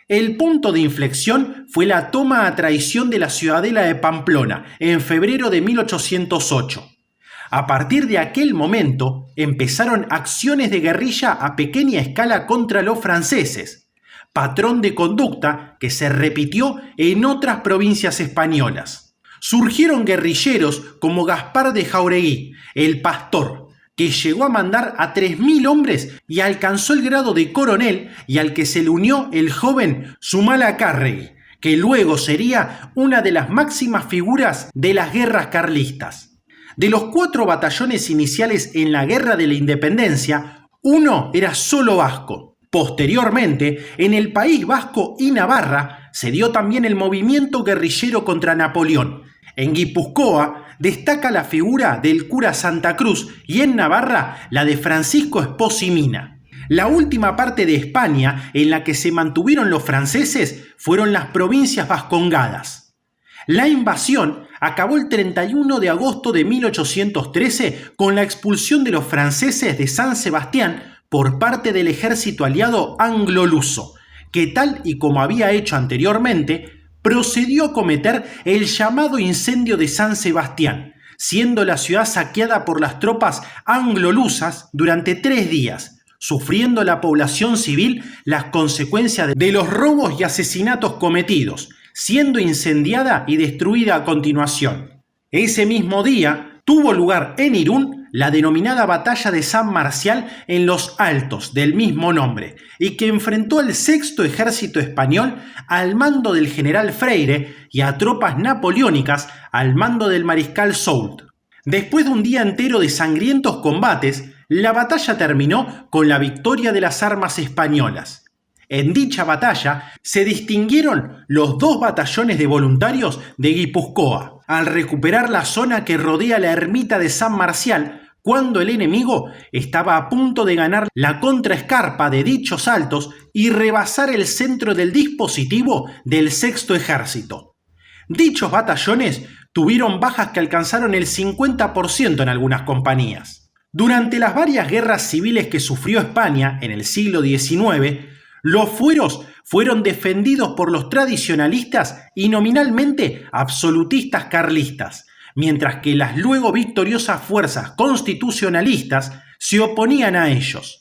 El punto de inflexión fue la toma a traición de la ciudadela de Pamplona en febrero de 1808. A partir de aquel momento empezaron acciones de guerrilla a pequeña escala contra los franceses, patrón de conducta que se repitió en otras provincias españolas. Surgieron guerrilleros como Gaspar de Jauregui, el pastor, que llegó a mandar a 3.000 hombres y alcanzó el grado de coronel, y al que se le unió el joven Zumalacárregui, que luego sería una de las máximas figuras de las guerras carlistas. De los 4 batallones iniciales en la Guerra de la Independencia, uno era solo vasco. Posteriormente, en el País Vasco y Navarra, se dio también el movimiento guerrillero contra Napoleón. En Guipúzcoa destaca la figura del cura Santa Cruz y en Navarra la de Francisco Espoz Mina. La última parte de España en la que se mantuvieron los franceses fueron las provincias vascongadas. La invasión acabó el 31 de agosto de 1813 con la expulsión de los franceses de San Sebastián por parte del ejército aliado anglo-luso, que tal y como había hecho anteriormente, procedió a cometer el llamado incendio de San Sebastián, siendo la ciudad saqueada por las tropas anglo-lusas durante 3 días, sufriendo la población civil las consecuencias de los robos y asesinatos cometidos, siendo incendiada y destruida a continuación. Ese mismo día tuvo lugar en Irún la denominada Batalla de San Marcial en los Altos del mismo nombre, y que enfrentó al sexto ejército español al mando del general Freire y a tropas napoleónicas al mando del mariscal Soult. Después de un día entero de sangrientos combates, la batalla terminó con la victoria de las armas españolas. En dicha batalla se distinguieron los 2 batallones de voluntarios de Guipúzcoa, al recuperar la zona que rodea la ermita de San Marcial, cuando el enemigo estaba a punto de ganar la contraescarpa de dichos altos y rebasar el centro del dispositivo del sexto ejército. Dichos batallones tuvieron bajas que alcanzaron el 50% en algunas compañías. Durante las varias guerras civiles que sufrió España en el siglo XIX, los fueros fueron defendidos por los tradicionalistas y nominalmente absolutistas carlistas, mientras que las luego victoriosas fuerzas constitucionalistas se oponían a ellos.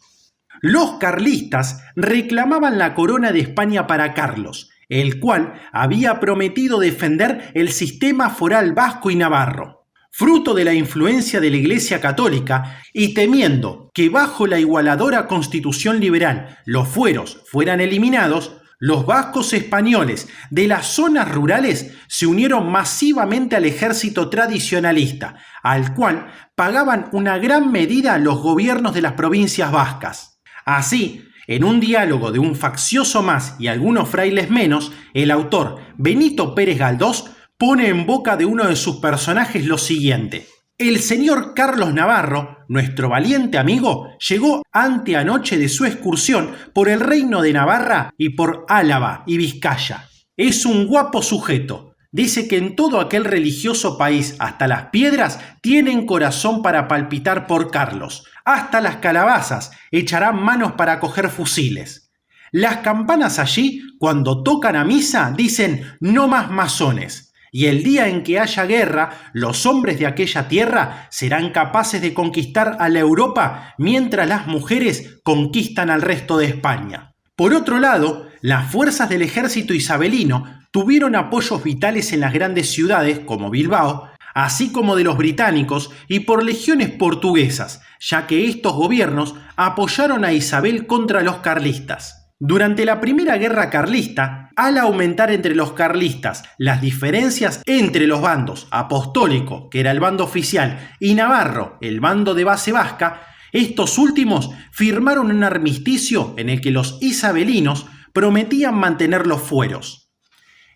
Los carlistas reclamaban la corona de España para Carlos, el cual había prometido defender el sistema foral vasco y navarro. Fruto de la influencia de la Iglesia Católica y temiendo que bajo la igualadora Constitución liberal los fueros fueran eliminados, los vascos españoles de las zonas rurales se unieron masivamente al ejército tradicionalista, al cual pagaban una gran medida los gobiernos de las provincias vascas. Así, en un diálogo de un faccioso más y algunos frailes menos, el autor Benito Pérez Galdós pone en boca de uno de sus personajes lo siguiente: el señor Carlos Navarro, nuestro valiente amigo, llegó anteanoche de su excursión por el reino de Navarra y por Álava y Vizcaya. Es un guapo sujeto. Dice que en todo aquel religioso país, hasta las piedras, tienen corazón para palpitar por Carlos. Hasta las calabazas echarán manos para coger fusiles. Las campanas allí, cuando tocan a misa, dicen no más masones. Y el día en que haya guerra, los hombres de aquella tierra serán capaces de conquistar a la Europa mientras las mujeres conquistan al resto de España. Por otro lado, las fuerzas del ejército isabelino tuvieron apoyos vitales en las grandes ciudades como Bilbao, así como de los británicos y por legiones portuguesas, ya que estos gobiernos apoyaron a Isabel contra los carlistas. Durante la Primera Guerra Carlista, al aumentar entre los carlistas las diferencias entre los bandos apostólico, que era el bando oficial, y navarro, el bando de base vasca, estos últimos firmaron un armisticio en el que los isabelinos prometían mantener los fueros.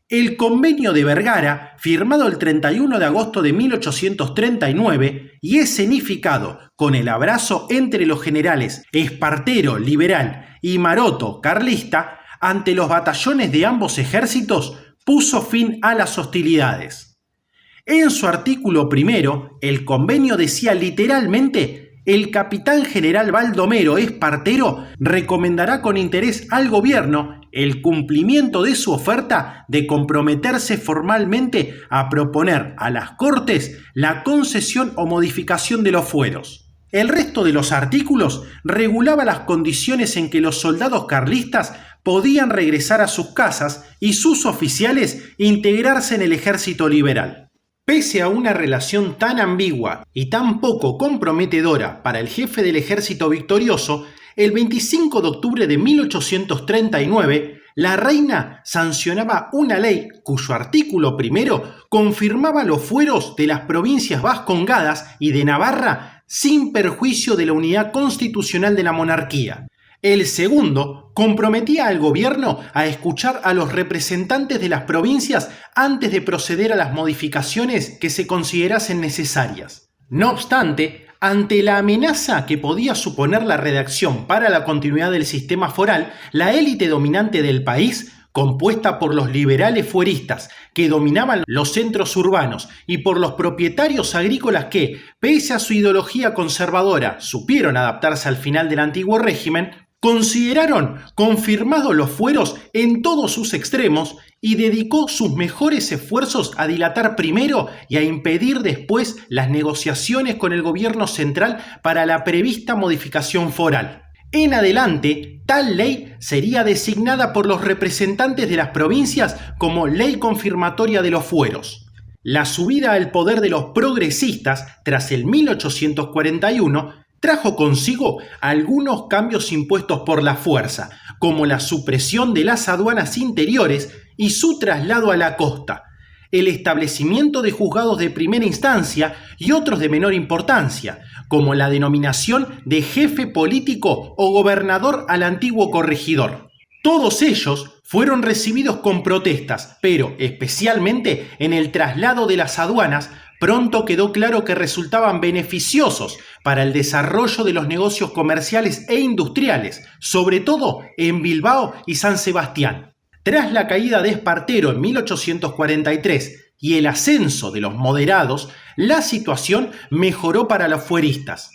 El Convenio de Vergara, firmado el 31 de agosto de 1839 y escenificado con el abrazo entre los generales Espartero, liberal, y Maroto, carlista, ante los batallones de ambos ejércitos, puso fin a las hostilidades. En su artículo primero, el convenio decía literalmente: el capitán general Baldomero Espartero recomendará con interés al gobierno el cumplimiento de su oferta de comprometerse formalmente a proponer a las Cortes la concesión o modificación de los fueros. El resto de los artículos regulaba las condiciones en que los soldados carlistas podían regresar a sus casas y sus oficiales integrarse en el ejército liberal. Pese a una relación tan ambigua y tan poco comprometedora para el jefe del ejército victorioso, el 25 de octubre de 1839, la reina sancionaba una ley cuyo artículo primero confirmaba los fueros de las provincias vascongadas y de Navarra sin perjuicio de la unidad constitucional de la monarquía. El segundo comprometía al gobierno a escuchar a los representantes de las provincias antes de proceder a las modificaciones que se considerasen necesarias. No obstante, ante la amenaza que podía suponer la redacción para la continuidad del sistema foral, la élite dominante del país, compuesta por los liberales fueristas que dominaban los centros urbanos y por los propietarios agrícolas que, pese a su ideología conservadora, supieron adaptarse al final del antiguo régimen, consideraron confirmados los fueros en todos sus extremos y dedicó sus mejores esfuerzos a dilatar primero y a impedir después las negociaciones con el gobierno central para la prevista modificación foral. En adelante, tal ley sería designada por los representantes de las provincias como ley confirmatoria de los fueros. La subida al poder de los progresistas tras el 1841 trajo consigo algunos cambios impuestos por la fuerza, como la supresión de las aduanas interiores y su traslado a la costa, el establecimiento de juzgados de primera instancia y otros de menor importancia, como la denominación de jefe político o gobernador al antiguo corregidor. Todos ellos fueron recibidos con protestas, pero especialmente en el traslado de las aduanas, pronto quedó claro que resultaban beneficiosos para el desarrollo de los negocios comerciales e industriales, sobre todo en Bilbao y San Sebastián. Tras la caída de Espartero en 1843 y el ascenso de los moderados, la situación mejoró para los fueristas.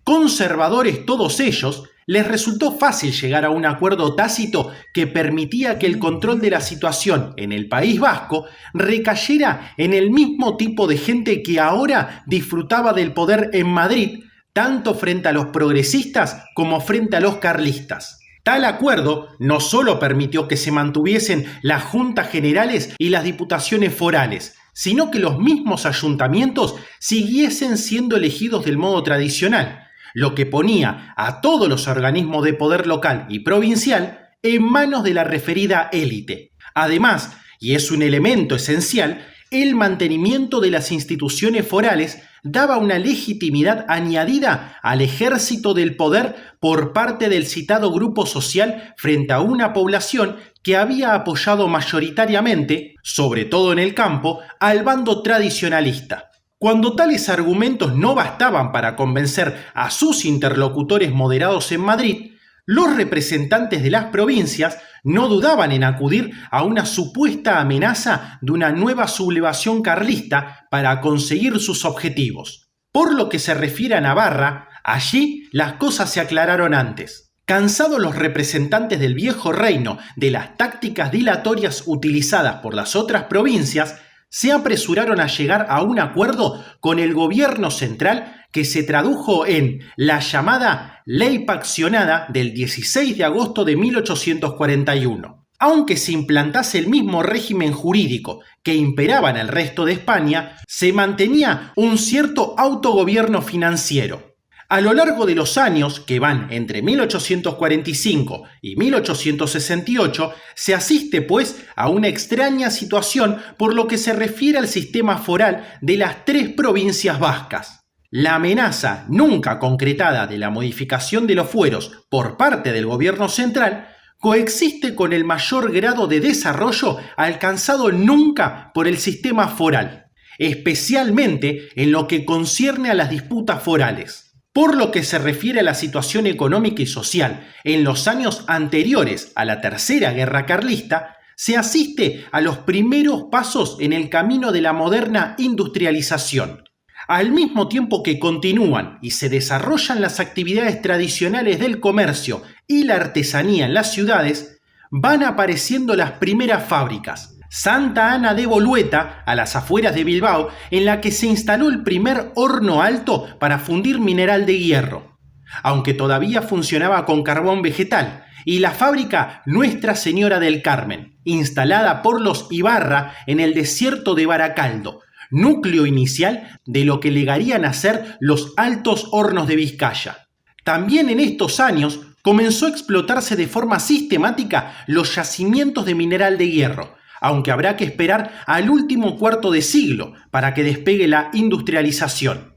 Conservadores todos ellos, les resultó fácil llegar a un acuerdo tácito que permitía que el control de la situación en el País Vasco recayera en el mismo tipo de gente que ahora disfrutaba del poder en Madrid, tanto frente a los progresistas como frente a los carlistas. Tal acuerdo no solo permitió que se mantuviesen las juntas generales y las diputaciones forales, sino que los mismos ayuntamientos siguiesen siendo elegidos del modo tradicional, lo que ponía a todos los organismos de poder local y provincial en manos de la referida élite. Además, y es un elemento esencial, el mantenimiento de las instituciones forales daba una legitimidad añadida al ejército del poder por parte del citado grupo social frente a una población que había apoyado mayoritariamente, sobre todo en el campo, al bando tradicionalista. Cuando tales argumentos no bastaban para convencer a sus interlocutores moderados en Madrid, los representantes de las provincias no dudaban en acudir a una supuesta amenaza de una nueva sublevación carlista para conseguir sus objetivos. Por lo que se refiere a Navarra, allí las cosas se aclararon antes. Cansados los representantes del viejo reino de las tácticas dilatorias utilizadas por las otras provincias, se apresuraron a llegar a un acuerdo con el gobierno central que se tradujo en la llamada Ley Paccionada del 16 de agosto de 1841. Aunque se implantase el mismo régimen jurídico que imperaba en el resto de España, se mantenía un cierto autogobierno financiero. A lo largo de los años, que van entre 1845 y 1868, se asiste pues a una extraña situación por lo que se refiere al sistema foral de las tres provincias vascas. La amenaza nunca concretada de la modificación de los fueros por parte del gobierno central coexiste con el mayor grado de desarrollo alcanzado nunca por el sistema foral, especialmente en lo que concierne a las disputas forales. Por lo que se refiere a la situación económica y social en los años anteriores a la Tercera Guerra Carlista, se asiste a los primeros pasos en el camino de la moderna industrialización. Al mismo tiempo que continúan y se desarrollan las actividades tradicionales del comercio y la artesanía en las ciudades, van apareciendo las primeras fábricas. Santa Ana de Bolueta, a las afueras de Bilbao, en la que se instaló el primer horno alto para fundir mineral de hierro, aunque todavía funcionaba con carbón vegetal, y la fábrica Nuestra Señora del Carmen, instalada por los Ibarra en el desierto de Baracaldo, núcleo inicial de lo que llegarían a ser los Altos Hornos de Vizcaya. También en estos años comenzó a explotarse de forma sistemática los yacimientos de mineral de hierro, aunque habrá que esperar al último cuarto de siglo para que despegue la industrialización.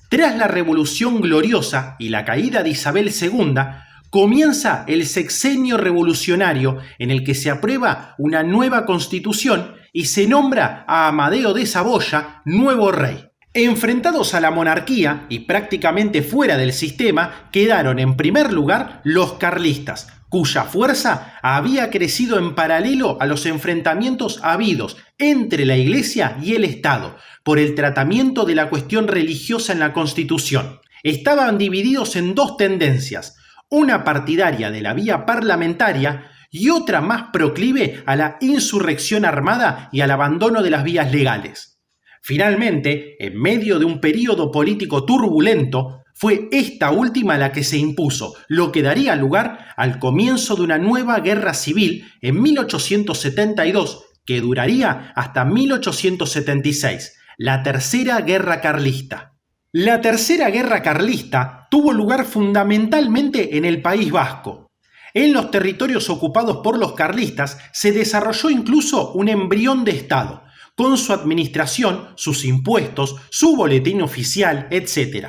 Tras la Revolución Gloriosa y la caída de Isabel II, comienza el sexenio revolucionario en el que se aprueba una nueva constitución y se nombra a Amadeo de Saboya nuevo rey. Enfrentados a la monarquía y prácticamente fuera del sistema, quedaron en primer lugar los carlistas, cuya fuerza había crecido en paralelo a los enfrentamientos habidos entre la Iglesia y el Estado por el tratamiento de la cuestión religiosa en la Constitución. Estaban divididos en dos tendencias, una partidaria de la vía parlamentaria y otra más proclive a la insurrección armada y al abandono de las vías legales. Finalmente, en medio de un período político turbulento, fue esta última la que se impuso, lo que daría lugar al comienzo de una nueva guerra civil en 1872 que duraría hasta 1876, la Tercera Guerra Carlista. La Tercera Guerra Carlista tuvo lugar fundamentalmente en el País Vasco. En los territorios ocupados por los carlistas se desarrolló incluso un embrión de Estado, con su administración, sus impuestos, su boletín oficial, etc.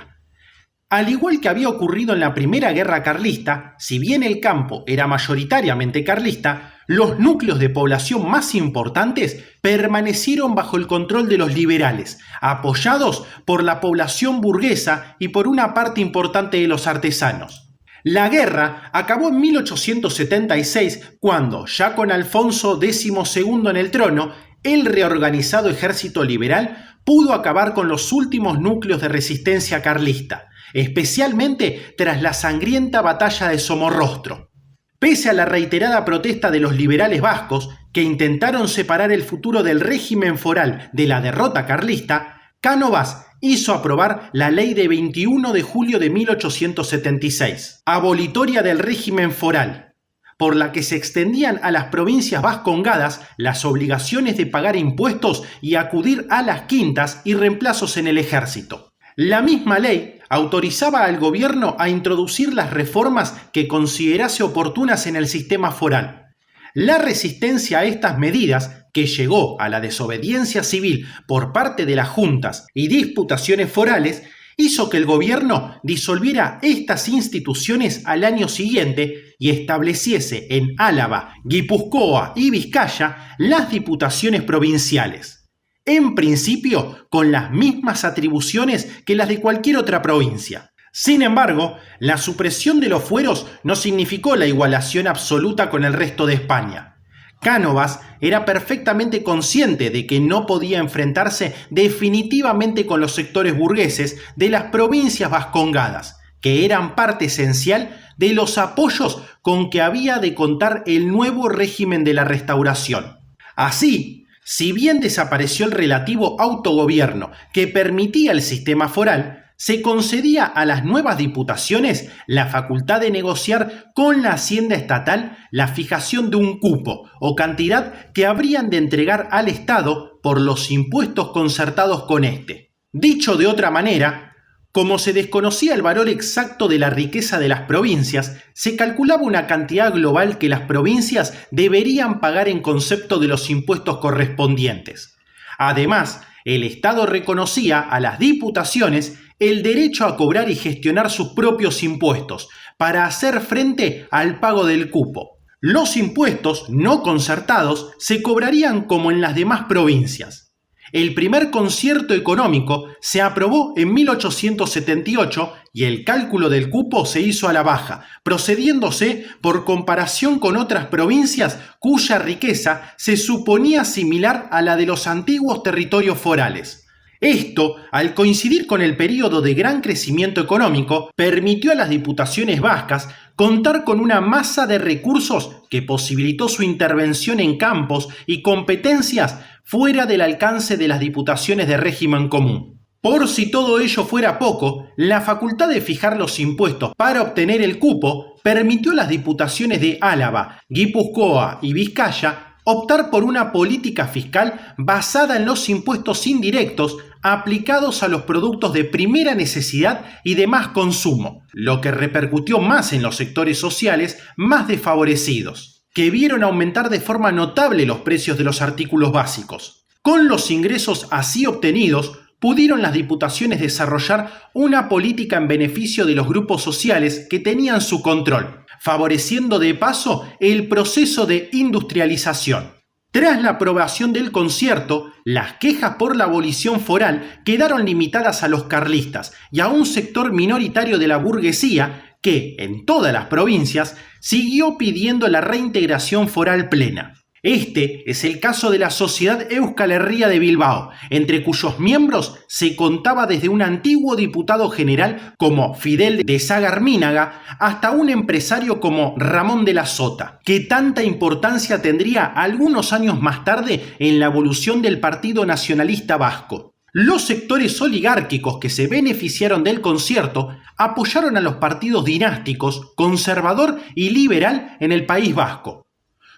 Al igual que había ocurrido en la Primera Guerra Carlista, si bien el campo era mayoritariamente carlista, los núcleos de población más importantes permanecieron bajo el control de los liberales, apoyados por la población burguesa y por una parte importante de los artesanos. La guerra acabó en 1876 cuando, ya con Alfonso XII en el trono, el reorganizado ejército liberal pudo acabar con los últimos núcleos de resistencia carlista, especialmente tras la sangrienta batalla de Somorrostro. Pese a la reiterada protesta de los liberales vascos, que intentaron separar el futuro del régimen foral de la derrota carlista, Cánovas hizo aprobar la ley de 21 de julio de 1876, abolitoria del régimen foral, por la que se extendían a las provincias vascongadas las obligaciones de pagar impuestos y acudir a las quintas y reemplazos en el ejército. La misma ley autorizaba al gobierno a introducir las reformas que considerase oportunas en el sistema foral. La resistencia a estas medidas, que llegó a la desobediencia civil por parte de las juntas y diputaciones forales, hizo que el gobierno disolviera estas instituciones al año siguiente y estableciese en Álava, Guipúzcoa y Vizcaya las diputaciones provinciales, en principio con las mismas atribuciones que las de cualquier otra provincia. Sin embargo, la supresión de los fueros no significó la igualación absoluta con el resto de España. Cánovas era perfectamente consciente de que no podía enfrentarse definitivamente con los sectores burgueses de las provincias vascongadas, que eran parte esencial de los apoyos con que había de contar el nuevo régimen de la Restauración. Así, si bien desapareció el relativo autogobierno que permitía el sistema foral, se concedía a las nuevas diputaciones la facultad de negociar con la hacienda estatal la fijación de un cupo o cantidad que habrían de entregar al Estado por los impuestos concertados con éste. Dicho de otra manera, como se desconocía el valor exacto de la riqueza de las provincias, se calculaba una cantidad global que las provincias deberían pagar en concepto de los impuestos correspondientes. Además, el Estado reconocía a las diputaciones el derecho a cobrar y gestionar sus propios impuestos para hacer frente al pago del cupo. Los impuestos no concertados se cobrarían como en las demás provincias. El primer concierto económico se aprobó en 1878 y el cálculo del cupo se hizo a la baja, procediéndose por comparación con otras provincias cuya riqueza se suponía similar a la de los antiguos territorios forales. Esto, al coincidir con el periodo de gran crecimiento económico, permitió a las diputaciones vascas contar con una masa de recursos que posibilitó su intervención en campos y competencias fuera del alcance de las diputaciones de régimen común. Por si todo ello fuera poco, la facultad de fijar los impuestos para obtener el cupo permitió a las diputaciones de Álava, Guipúzcoa y Vizcaya optar por una política fiscal basada en los impuestos indirectos aplicados a los productos de primera necesidad y de más consumo, lo que repercutió más en los sectores sociales más desfavorecidos, que vieron aumentar de forma notable los precios de los artículos básicos. Con los ingresos así obtenidos, pudieron las diputaciones desarrollar una política en beneficio de los grupos sociales que tenían su control, favoreciendo de paso el proceso de industrialización. Tras la aprobación del concierto, las quejas por la abolición foral quedaron limitadas a los carlistas y a un sector minoritario de la burguesía que, en todas las provincias, siguió pidiendo la reintegración foral plena. Este es el caso de la Sociedad Euskal Herria de Bilbao, entre cuyos miembros se contaba desde un antiguo diputado general como Fidel de Sagarmínaga hasta un empresario como Ramón de la Sota, que tanta importancia tendría algunos años más tarde en la evolución del Partido Nacionalista Vasco. Los sectores oligárquicos que se beneficiaron del concierto apoyaron a los partidos dinásticos, conservador y liberal en el País Vasco.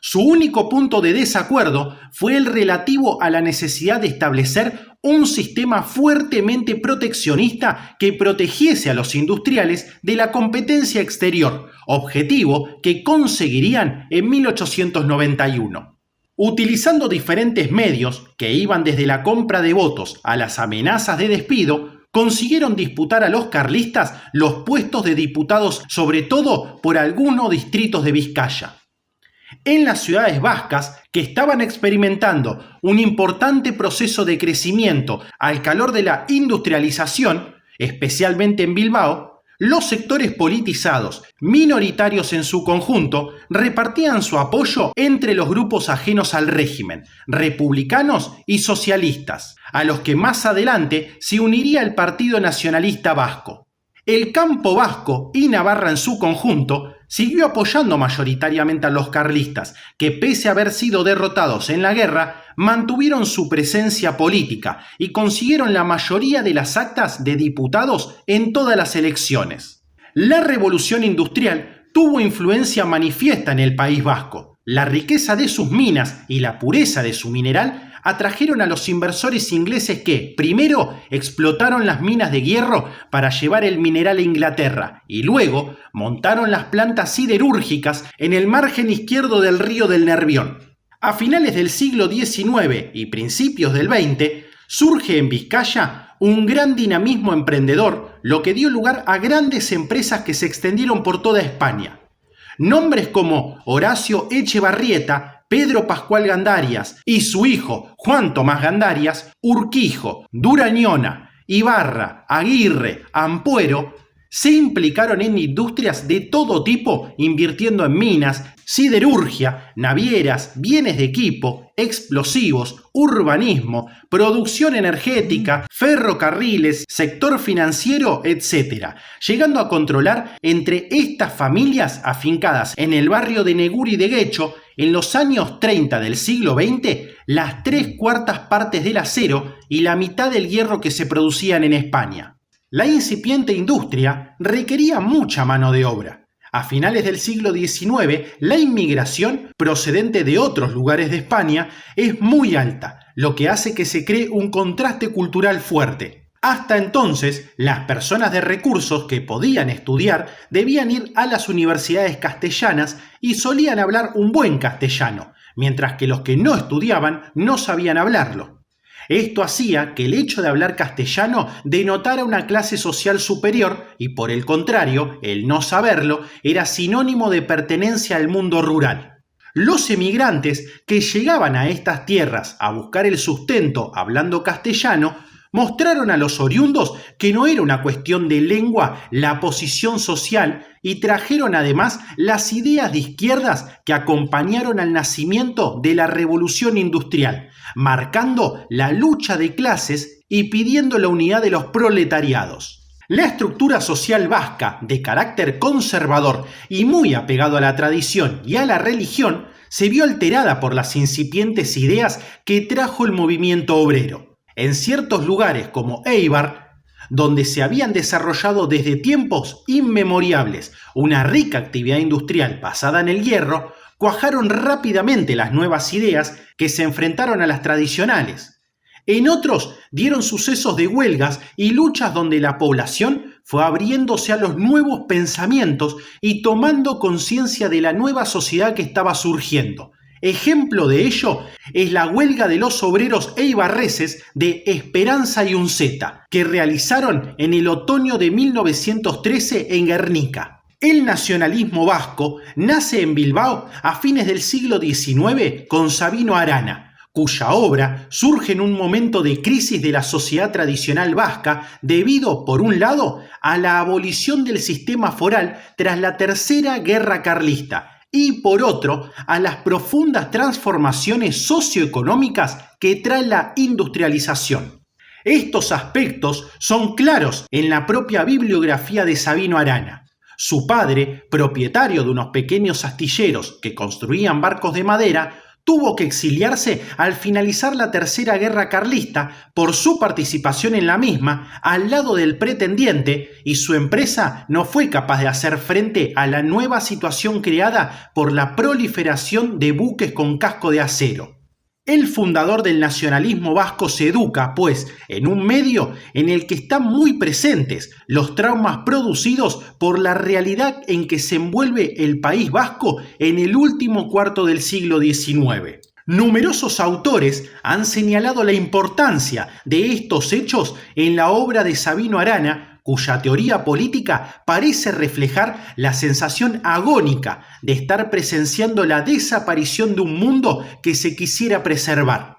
Su único punto de desacuerdo fue el relativo a la necesidad de establecer un sistema fuertemente proteccionista que protegiese a los industriales de la competencia exterior, objetivo que conseguirían en 1891. Utilizando diferentes medios, que iban desde la compra de votos a las amenazas de despido, consiguieron disputar a los carlistas los puestos de diputados, sobre todo por algunos distritos de Vizcaya. En las ciudades vascas, que estaban experimentando un importante proceso de crecimiento al calor de la industrialización, especialmente en Bilbao, los sectores politizados, minoritarios en su conjunto, repartían su apoyo entre los grupos ajenos al régimen, republicanos y socialistas, a los que más adelante se uniría el Partido Nacionalista Vasco. El campo vasco y Navarra en su conjunto siguió apoyando mayoritariamente a los carlistas, que pese a haber sido derrotados en la guerra, mantuvieron su presencia política y consiguieron la mayoría de las actas de diputados en todas las elecciones. La revolución industrial tuvo influencia manifiesta en el País Vasco. La riqueza de sus minas y la pureza de su mineral atrajeron a los inversores ingleses que, primero, explotaron las minas de hierro para llevar el mineral a Inglaterra y luego montaron las plantas siderúrgicas en el margen izquierdo del río del Nervión. A finales del siglo XIX y principios del XX, surge en Vizcaya un gran dinamismo emprendedor, lo que dio lugar a grandes empresas que se extendieron por toda España. Nombres como Horacio Echevarrieta, Pedro Pascual Gandarias y su hijo Juan Tomás Gandarias, Urquijo, Durañona, Ibarra, Aguirre, Ampuero, se implicaron en industrias de todo tipo, invirtiendo en minas, siderurgia, navieras, bienes de equipo, explosivos, urbanismo, producción energética, ferrocarriles, sector financiero, etc., llegando a controlar entre estas familias afincadas en el barrio de Neguri de Guecho, en los años 30 del siglo XX, las 3/4 partes del acero y la mitad del hierro que se producían en España. La incipiente industria requería mucha mano de obra. A finales del siglo XIX, la inmigración procedente de otros lugares de España es muy alta, lo que hace que se cree un contraste cultural fuerte. Hasta entonces, las personas de recursos que podían estudiar debían ir a las universidades castellanas y solían hablar un buen castellano, mientras que los que no estudiaban no sabían hablarlo. Esto hacía que el hecho de hablar castellano denotara una clase social superior y, por el contrario, el no saberlo era sinónimo de pertenencia al mundo rural. Los emigrantes que llegaban a estas tierras a buscar el sustento hablando castellano mostraron a los oriundos que no era una cuestión de lengua la posición social y trajeron además las ideas de izquierdas que acompañaron al nacimiento de la revolución industrial, marcando la lucha de clases y pidiendo la unidad de los proletariados. La estructura social vasca, de carácter conservador y muy apegado a la tradición y a la religión, se vio alterada por las incipientes ideas que trajo el movimiento obrero. En ciertos lugares como Eibar, donde se habían desarrollado desde tiempos inmemoriales una rica actividad industrial basada en el hierro, cuajaron rápidamente las nuevas ideas que se enfrentaron a las tradicionales. En otros dieron sucesos de huelgas y luchas donde la población fue abriéndose a los nuevos pensamientos y tomando conciencia de la nueva sociedad que estaba surgiendo. Ejemplo de ello es la huelga de los obreros eibarreses de Esperanza y Unceta, que realizaron en el otoño de 1913 en Guernica. El nacionalismo vasco nace en Bilbao a fines del siglo XIX con Sabino Arana, cuya obra surge en un momento de crisis de la sociedad tradicional vasca debido, por un lado, a la abolición del sistema foral tras la Tercera Guerra Carlista, y por otro, a las profundas transformaciones socioeconómicas que trae la industrialización. Estos aspectos son claros en la propia bibliografía de Sabino Arana. Su padre, propietario de unos pequeños astilleros que construían barcos de madera, tuvo que exiliarse al finalizar la Tercera Guerra Carlista por su participación en la misma al lado del pretendiente, y su empresa no fue capaz de hacer frente a la nueva situación creada por la proliferación de buques con casco de acero. El fundador del nacionalismo vasco se educa, pues, en un medio en el que están muy presentes los traumas producidos por la realidad en que se envuelve el País Vasco en el último cuarto del siglo XIX. Numerosos autores han señalado la importancia de estos hechos en la obra de Sabino Arana, cuya teoría política parece reflejar la sensación agónica de estar presenciando la desaparición de un mundo que se quisiera preservar.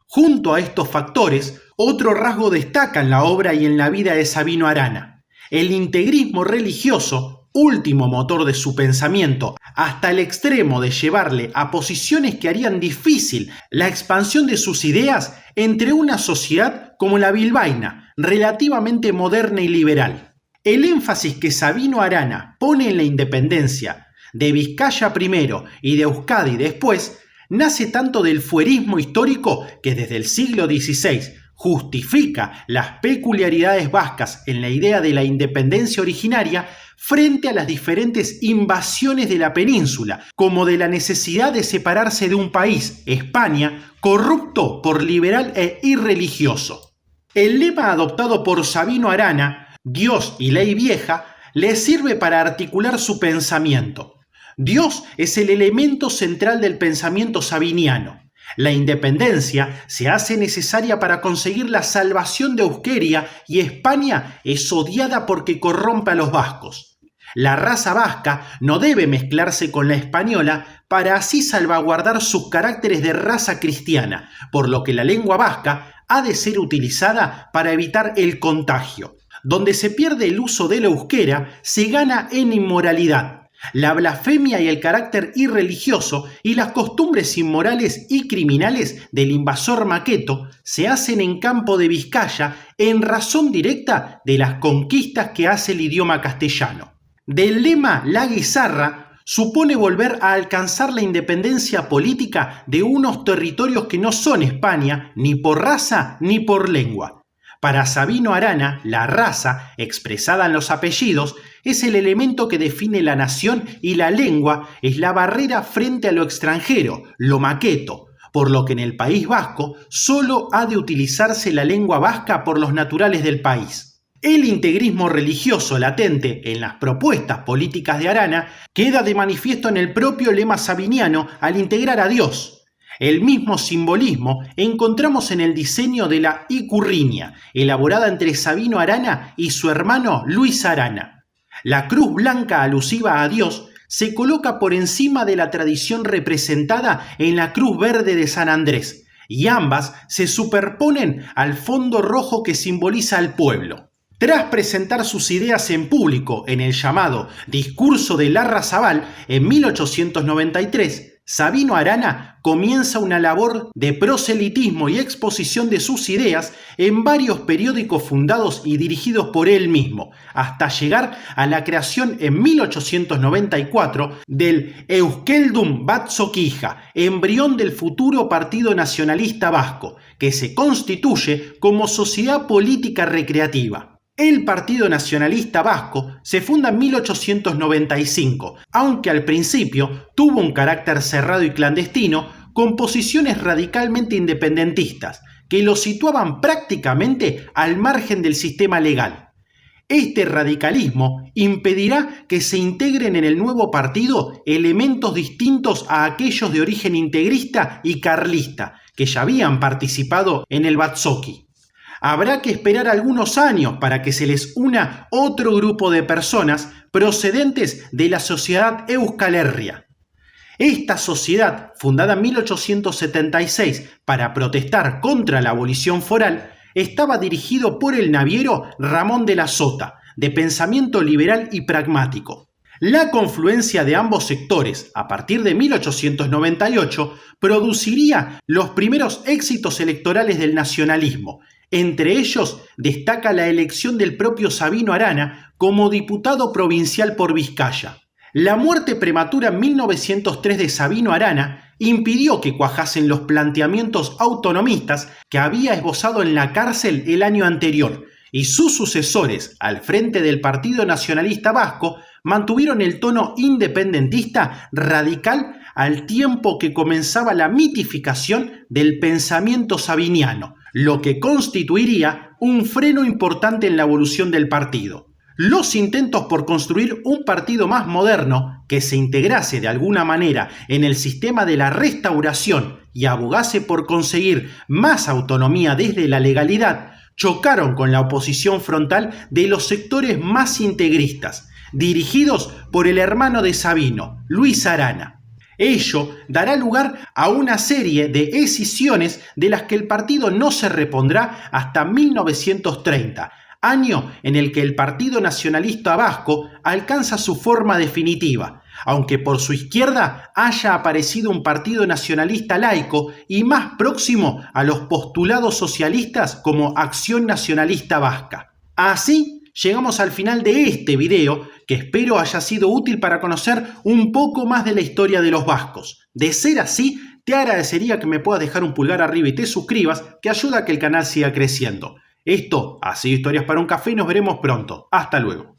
Junto a estos factores, otro rasgo destaca en la obra y en la vida de Sabino Arana: el integrismo religioso, último motor de su pensamiento, hasta el extremo de llevarle a posiciones que harían difícil la expansión de sus ideas entre una sociedad como la bilbaína, relativamente moderna y liberal. El énfasis que Sabino Arana pone en la independencia de Vizcaya primero y de Euskadi después nace tanto del fuerismo histórico que desde el siglo XVI justifica las peculiaridades vascas en la idea de la independencia originaria frente a las diferentes invasiones de la península, como de la necesidad de separarse de un país, España, corrupto por liberal e irreligioso. El lema adoptado por Sabino Arana, Dios y ley vieja, le sirve para articular su pensamiento. Dios es el elemento central del pensamiento sabiniano. La independencia se hace necesaria para conseguir la salvación de Euskera, y España es odiada porque corrompe a los vascos. La raza vasca no debe mezclarse con la española para así salvaguardar sus caracteres de raza cristiana, por lo que la lengua vasca ha de ser utilizada para evitar el contagio. Donde se pierde el uso del euskera, se gana en inmoralidad. La blasfemia y el carácter irreligioso y las costumbres inmorales y criminales del invasor maqueto se hacen en campo de Vizcaya en razón directa de las conquistas que hace el idioma castellano. Del lema La Guisarra supone volver a alcanzar la independencia política de unos territorios que no son España ni por raza ni por lengua. Para Sabino Arana, la raza, expresada en los apellidos, es el elemento que define la nación, y la lengua es la barrera frente a lo extranjero, lo maqueto, por lo que en el País Vasco solo ha de utilizarse la lengua vasca por los naturales del país. El integrismo religioso latente en las propuestas políticas de Arana queda de manifiesto en el propio lema sabiniano al integrar a Dios. El mismo simbolismo encontramos en el diseño de la icurriña, elaborada entre Sabino Arana y su hermano Luis Arana. La cruz blanca alusiva a Dios se coloca por encima de la tradición representada en la cruz verde de San Andrés, y ambas se superponen al fondo rojo que simboliza al pueblo. Tras presentar sus ideas en público en el llamado Discurso de Larrazabal en 1893, Sabino Arana comienza una labor de proselitismo y exposición de sus ideas en varios periódicos fundados y dirigidos por él mismo, hasta llegar a la creación en 1894 del Euskeldun Batzokija, embrión del futuro Partido Nacionalista Vasco, que se constituye como sociedad política recreativa. El Partido Nacionalista Vasco se funda en 1895, aunque al principio tuvo un carácter cerrado y clandestino, con posiciones radicalmente independentistas, que lo situaban prácticamente al margen del sistema legal. Este radicalismo impedirá que se integren en el nuevo partido elementos distintos a aquellos de origen integrista y carlista, que ya habían participado en el Batzoki. Habrá que esperar algunos años para que se les una otro grupo de personas procedentes de la sociedad Euskal Herria. Esta sociedad, fundada en 1876 para protestar contra la abolición foral, estaba dirigido por el naviero Ramón de la Sota, de pensamiento liberal y pragmático. La confluencia de ambos sectores, a partir de 1898, produciría los primeros éxitos electorales del nacionalismo. Entre ellos destaca la elección del propio Sabino Arana como diputado provincial por Vizcaya. La muerte prematura en 1903 de Sabino Arana impidió que cuajasen los planteamientos autonomistas que había esbozado en la cárcel el año anterior, y sus sucesores al frente del Partido Nacionalista Vasco mantuvieron el tono independentista radical al tiempo que comenzaba la mitificación del pensamiento sabiniano, lo que constituiría un freno importante en la evolución del partido. Los intentos por construir un partido más moderno que se integrase de alguna manera en el sistema de la Restauración y abogase por conseguir más autonomía desde la legalidad chocaron con la oposición frontal de los sectores más integristas, dirigidos por el hermano de Sabino, Luis Arana. Ello dará lugar a una serie de escisiones de las que el partido no se repondrá hasta 1930, año en el que el Partido Nacionalista Vasco alcanza su forma definitiva, aunque por su izquierda haya aparecido un partido nacionalista laico y más próximo a los postulados socialistas como Acción Nacionalista Vasca. Así llegamos al final de este video, que espero haya sido útil para conocer un poco más de la historia de los vascos. De ser así, te agradecería que me puedas dejar un pulgar arriba y te suscribas, que ayuda a que el canal siga creciendo. Esto ha sido Historias para un Café y nos veremos pronto. Hasta luego.